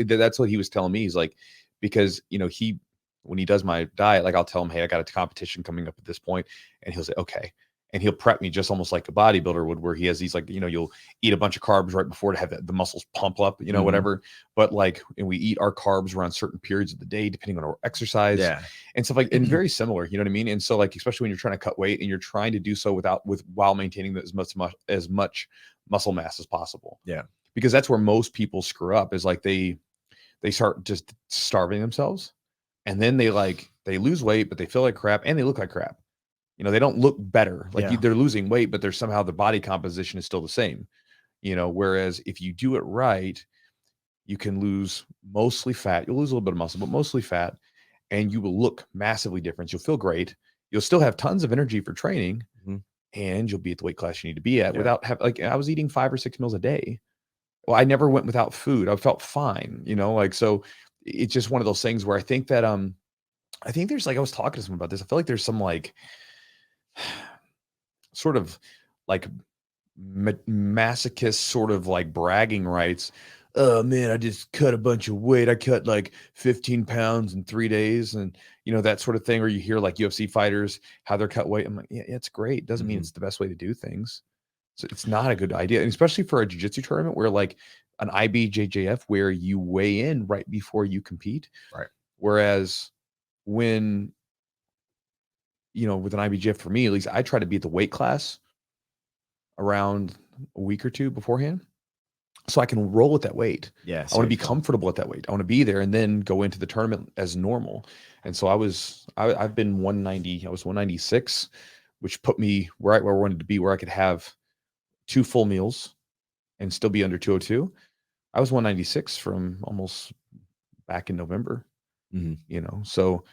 that's what he was telling me. He's like, because, when he does my diet, like I'll tell him, hey, I got a competition coming up at this point, and he'll say, okay. And he'll prep me just almost like a bodybuilder would, where he has these like, you'll eat a bunch of carbs right before to have the muscles pump up, whatever. But like, and we eat our carbs around certain periods of the day, depending on our exercise and stuff like, and very similar, you know what I mean? And so like, especially when you're trying to cut weight and you're trying to do so while maintaining as much muscle mass as possible. Yeah. Because that's where most people screw up, is like they start just starving themselves, and then they lose weight, but they feel like crap and they look like crap. They don't look better. Like they're losing weight, but somehow the body composition is still the same. Whereas if you do it right, you can lose mostly fat. You'll lose a little bit of muscle, but mostly fat, and you will look massively different. You'll feel great. You'll still have tons of energy for training, and you'll be at the weight class you need to be at without I was eating 5 or 6 meals a day. Well, I never went without food. I felt fine, so it's just one of those things where I think that, I think there's like, I was talking to someone about this. I feel like there's some like sort of like masochist sort of like bragging rights. Oh man, I just cut a bunch of weight. I cut like 15 pounds in 3 days. And that sort of thing, or you hear like UFC fighters, how they're cut weight. I'm like, yeah, it's great. Doesn't mean it's the best way to do things. So it's not a good idea. And especially for a jiu-jitsu tournament where like, an IBJJF where you weigh in right before you compete. Right. Whereas when, with an IBJJF, for me, at least, I try to be at the weight class around a week or two beforehand, so I can roll at that weight. Yeah. I want to be comfortable at that weight. I want to be there and then go into the tournament as normal. And so I've been 190. I was 196, which put me right where I wanted to be, where I could have 2 full meals and still be under 202. I was 196 from almost back in November, so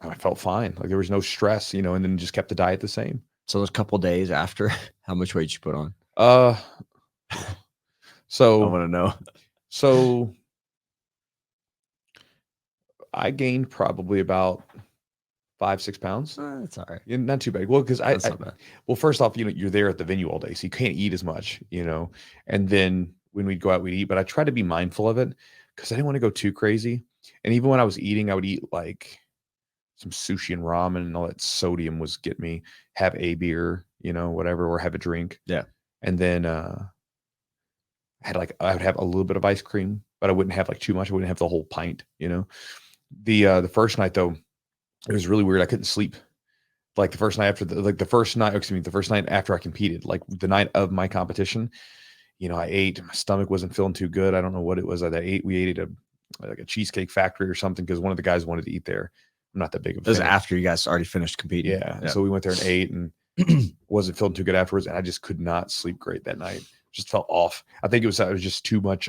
I felt fine. Like there was no stress, and then just kept the diet the same. So those couple days after, how much weight you put on? So I want to know. So I gained probably about 5-6 pounds. That's all right. Not too bad. Well, because well, first off, you're there at the venue all day, so you can't eat as much, and then when we'd go out, we'd eat, but I try to be mindful of it because I didn't want to go too crazy. And even when I was eating, I would eat like some sushi and ramen, and all that sodium was get me, have a beer, whatever, or have a drink. Yeah. And then I would have a little bit of ice cream, but I wouldn't have like too much. I wouldn't have the whole pint, The first night though, it was really weird. I couldn't sleep. Like the first night after I competed, like the night of my competition, I ate, my stomach wasn't feeling too good. I don't know what it was. We ate at a Cheesecake Factory or something, because one of the guys wanted to eat there. I'm not that big of a fan. It was after you guys already finished competing. Yeah. So we went there and ate, and wasn't feeling too good afterwards. And I just could not sleep great that night. Just felt off. I think it was just too much,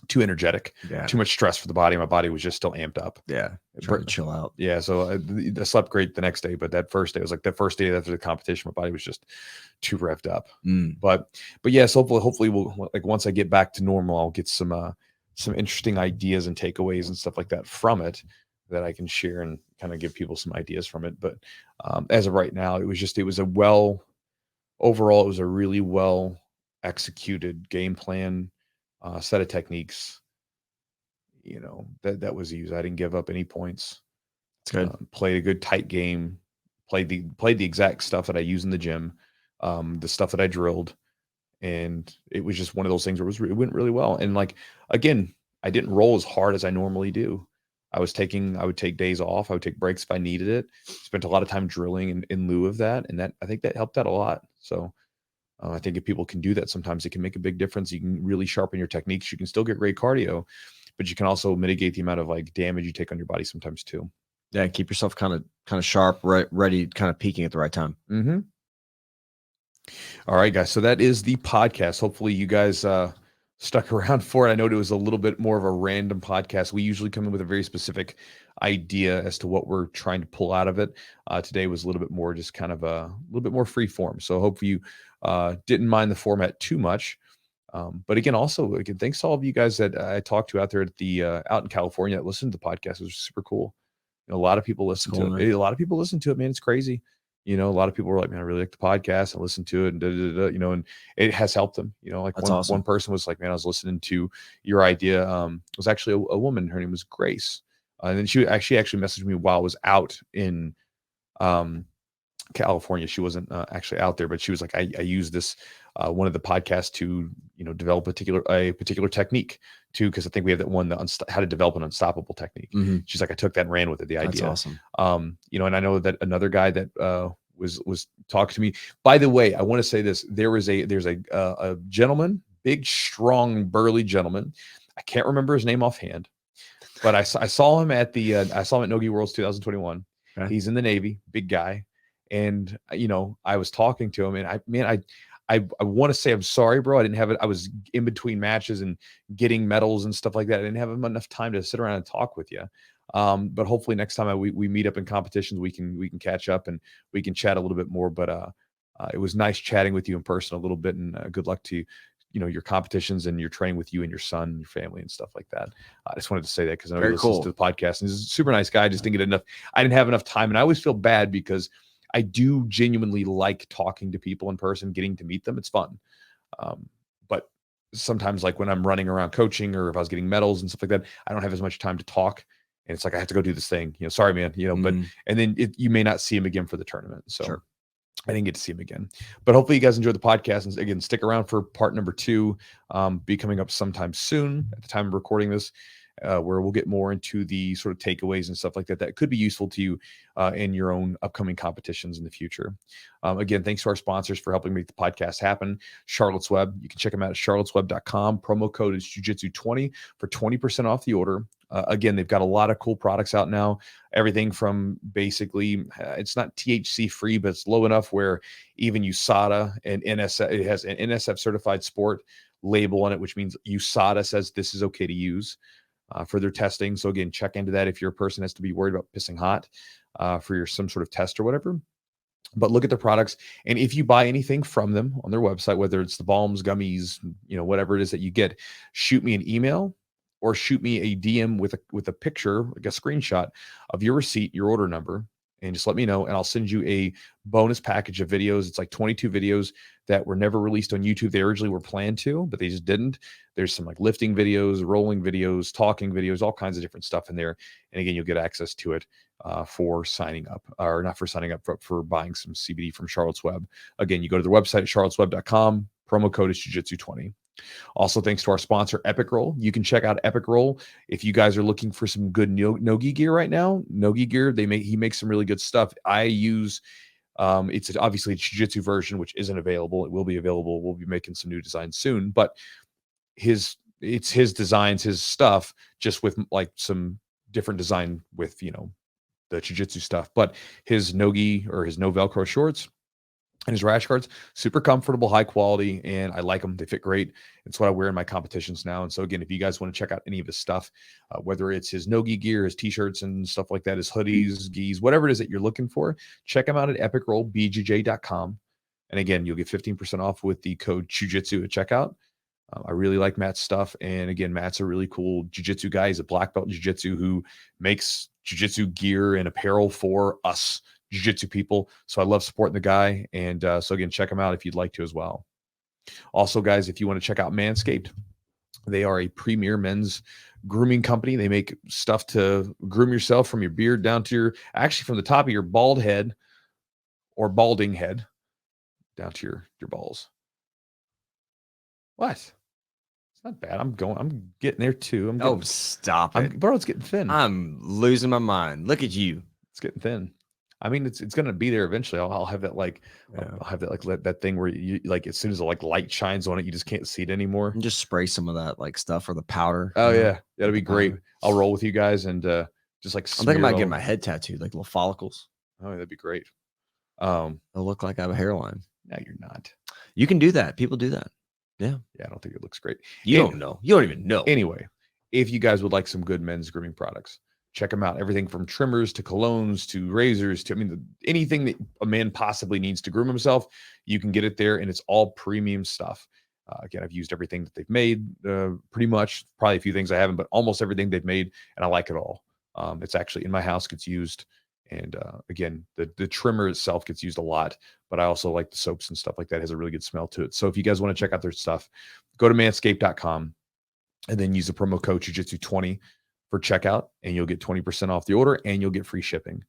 too energetic, too much stress for the body. My body was just still amped up. Yeah. Trying to chill out. Yeah. So I slept great the next day, but that first day was like the first day after the competition, my body was just too revved up. But yes, hopefully we'll, like, once I get back to normal, I'll get some interesting ideas and takeaways and stuff like that from it that I can share and kind of give people some ideas from it. But as of right now, it was overall, it was a really well executed game plan, set of techniques, that was used. I didn't give up any points. It's good. Played a good tight game, played the exact stuff that I use in the gym, the stuff that I drilled. And it was just one of those things where it went really well. And like, again, I didn't roll as hard as I normally do. I would take days off. I would take breaks if I needed it. Spent a lot of time drilling in lieu of that. And I think that helped out a lot. So I think if people can do that, sometimes it can make a big difference. You can really sharpen your techniques. You can still get great cardio, but you can also mitigate the amount of like damage you take on your body sometimes too. Yeah. Keep yourself kind of sharp, right, ready, kind of peaking at the right time. Mm-hmm. All right, guys. So that is the podcast. Hopefully you guys stuck around for it. I know it was a little bit more of a random podcast. We usually come in with a very specific idea as to what we're trying to pull out of it. Today was a little bit more just kind of a little bit more free form. So hopefully you didn't mind the format too much. But again, thanks to all of you guys that I talked to out there at out in California that listened to the podcast. It was super cool. A lot of people listen to it. A lot of people listen to it, man. It's crazy. A lot of people were like, man, I really like the podcast. I listened to it, and and it has helped them. Like one person was like, man, I was listening to your idea. It was actually a woman. Her name was Grace. And then she actually messaged me while I was out in California. She wasn't actually out there, but she was like, I use this one of the podcasts to develop a particular technique too, because I think we have that one, how to develop an unstoppable technique. Mm-hmm. She's like, I took that and ran with it. The idea. That's awesome. And I know that another guy that was talking to me. By the way, I want to say this: there's a gentleman, big, strong, burly gentleman. I can't remember his name offhand, but I saw him at Nogi Worlds 2021. Okay. He's in the Navy, big guy. And, I was talking to him, and I want to say, I'm sorry, bro. I didn't have it. I was in between matches and getting medals and stuff like that. I didn't have enough time to sit around and talk with you. But hopefully next time we meet up in competitions, we can catch up and we can chat a little bit more. But it was nice chatting with you in person a little bit, and good luck to your competitions and your training with you and your son and your family and stuff like that. I just wanted to say that because I know he listens to the podcast, and he's a super nice guy. I just didn't get enough. I didn't have enough time, and I always feel bad because I do genuinely like talking to people in person, getting to meet them. It's fun. But sometimes, like when I'm running around coaching or if I was getting medals and stuff like that, I don't have as much time to talk. And it's like, I have to go do this thing, sorry, man, but, and then you may not see him again for the tournament. So, sure. I didn't get to see him again, but hopefully you guys enjoyed the podcast. And again, stick around for part number 2, be coming up sometime soon at the time of recording this, where we'll get more into the sort of takeaways and stuff like that that could be useful to you in your own upcoming competitions in the future. Again, thanks to our sponsors for helping make the podcast happen. Charlotte's Web, you can check them out at charlottesweb.com. Promo code is Jiu-Jitsu20 for 20% off the order. Again, they've got a lot of cool products out now. Everything from basically, it's not THC free, but it's low enough where even USADA and NSF, it has an NSF certified sport label on it, which means USADA says this is okay to use for their testing. So again, check into that if you're a person that has to be worried about pissing hot for some sort of test or whatever. But look at the products, and if you buy anything from them on their website, whether it's the balms, gummies, whatever it is that you get, shoot me an email or shoot me a DM with a picture, like a screenshot of your receipt, your order number, and just let me know, and I'll send you a bonus package of videos. It's like 22 videos that were never released on YouTube. They originally were planned to, but they just didn't. There's some like lifting videos, rolling videos, talking videos, all kinds of different stuff in there. And again, you'll get access to it for signing up, or not for signing up, for buying some CBD from Charlotte's Web. Again, you go to their website at charlottesweb.com. Promo code is Jiu-Jitsu20. Also, thanks to our sponsor, Epic Roll. You can check out Epic Roll if you guys are looking for some good no-gi gear right now. No-gi gear, he makes some really good stuff. I use, it's obviously a Jiu-Jitsu version, which isn't available. It will be available. We'll be making some new designs soon, but it's his designs, his stuff, just with like some different design with, the Jiu-Jitsu stuff. But his no-gi or his no Velcro shorts and his rash guards, super comfortable, high quality, and I like them. They fit great. It's what I wear in my competitions now. And so again, if you guys want to check out any of his stuff, whether it's his no-gi gear, his t-shirts and stuff like that, his hoodies, gis, whatever it is that you're looking for, check him out at epicrollbjj.com. And again, you'll get 15% off with the code Chewjitsu at checkout. I really like Matt's stuff. And again, Matt's a really cool jiu-jitsu guy. He's a black belt in jiu-jitsu who makes jiu-jitsu gear and apparel for us jiu-jitsu people. So I love supporting the guy. And so again, check him out if you'd like to as well. Also, guys, if you want to check out Manscaped, they are a premier men's grooming company. They make stuff to groom yourself from your beard down to from the top of your bald head or balding head down to your balls. What? It's not bad. I'm getting there too. Stop it. Bro, it's getting thin. I'm losing my mind. Look at you. It's getting thin. I mean, it's going to be there eventually. I'll have that that thing where you like, as soon as the light shines on it, you just can't see it anymore. And just spray some of that stuff or the powder. Oh yeah. That'll be great. I'll roll with you guys and just like, I'm thinking about getting my head tattooed, like little follicles. Oh, that'd be great. It'll look like I have a hairline. No, you're not. You can do that. People do that. Yeah. Yeah. I don't think it looks great. You don't know. You don't even know. Anyway, if you guys would like some good men's grooming products, check them out. Everything from trimmers to colognes to razors to, anything that a man possibly needs to groom himself, you can get it there, and it's all premium stuff. Again, I've used everything that they've made, pretty much. Probably a few things I haven't, but almost everything they've made, and I like it all. It's actually in my house, gets used. And again, the trimmer itself gets used a lot, but I also like the soaps and stuff like that. It has a really good smell to it. So if you guys want to check out their stuff, go to manscaped.com and then use the promo code Jiu-Jitsu20 for checkout, and you'll get 20% off the order, and you'll get free shipping.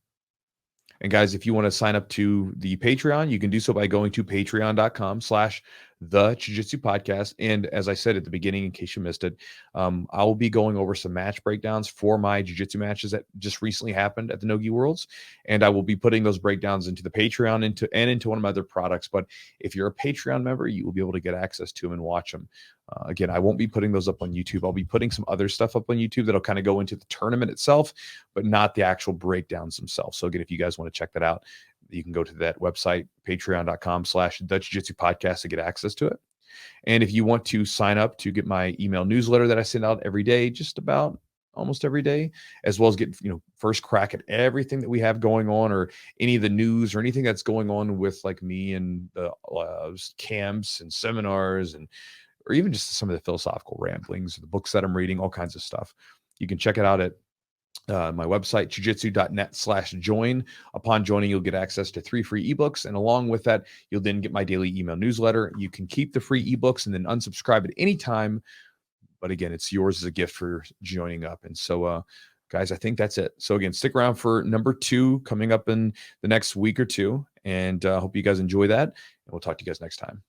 And guys, if you want to sign up to the Patreon, you can do so by going to patreon.com/the Jiu-Jitsu podcast. And as I said at the beginning, in case you missed it, I will be going over some match breakdowns for my Jiu-Jitsu matches that just recently happened at the Nogi Worlds. And I will be putting those breakdowns into the Patreon into one of my other products. But if you're a Patreon member, you will be able to get access to them and watch them. Again, I won't be putting those up on YouTube. I'll be putting some other stuff up on YouTube that'll kind of go into the tournament itself, but not the actual breakdowns themselves. So again, if you guys want to check that out, you can go to that website, patreon.com/the Jiu-Jitsu podcast, to get access to it. And if you want to sign up to get my email newsletter that I send out every day, just about almost every day, as well as get, first crack at everything that we have going on, or any of the news or anything that's going on with like me and the camps and seminars, or even just some of the philosophical ramblings, the books that I'm reading, all kinds of stuff. You can check it out at my website, jiujitsu.net/join. Upon joining, you'll get access to 3 free ebooks. And along with that, you'll then get my daily email newsletter. You can keep the free ebooks and then unsubscribe at any time. But again, it's yours as a gift for joining up. And so, guys, I think that's it. So again, stick around for number 2 coming up in the next week or two. And hope you guys enjoy that. And we'll talk to you guys next time.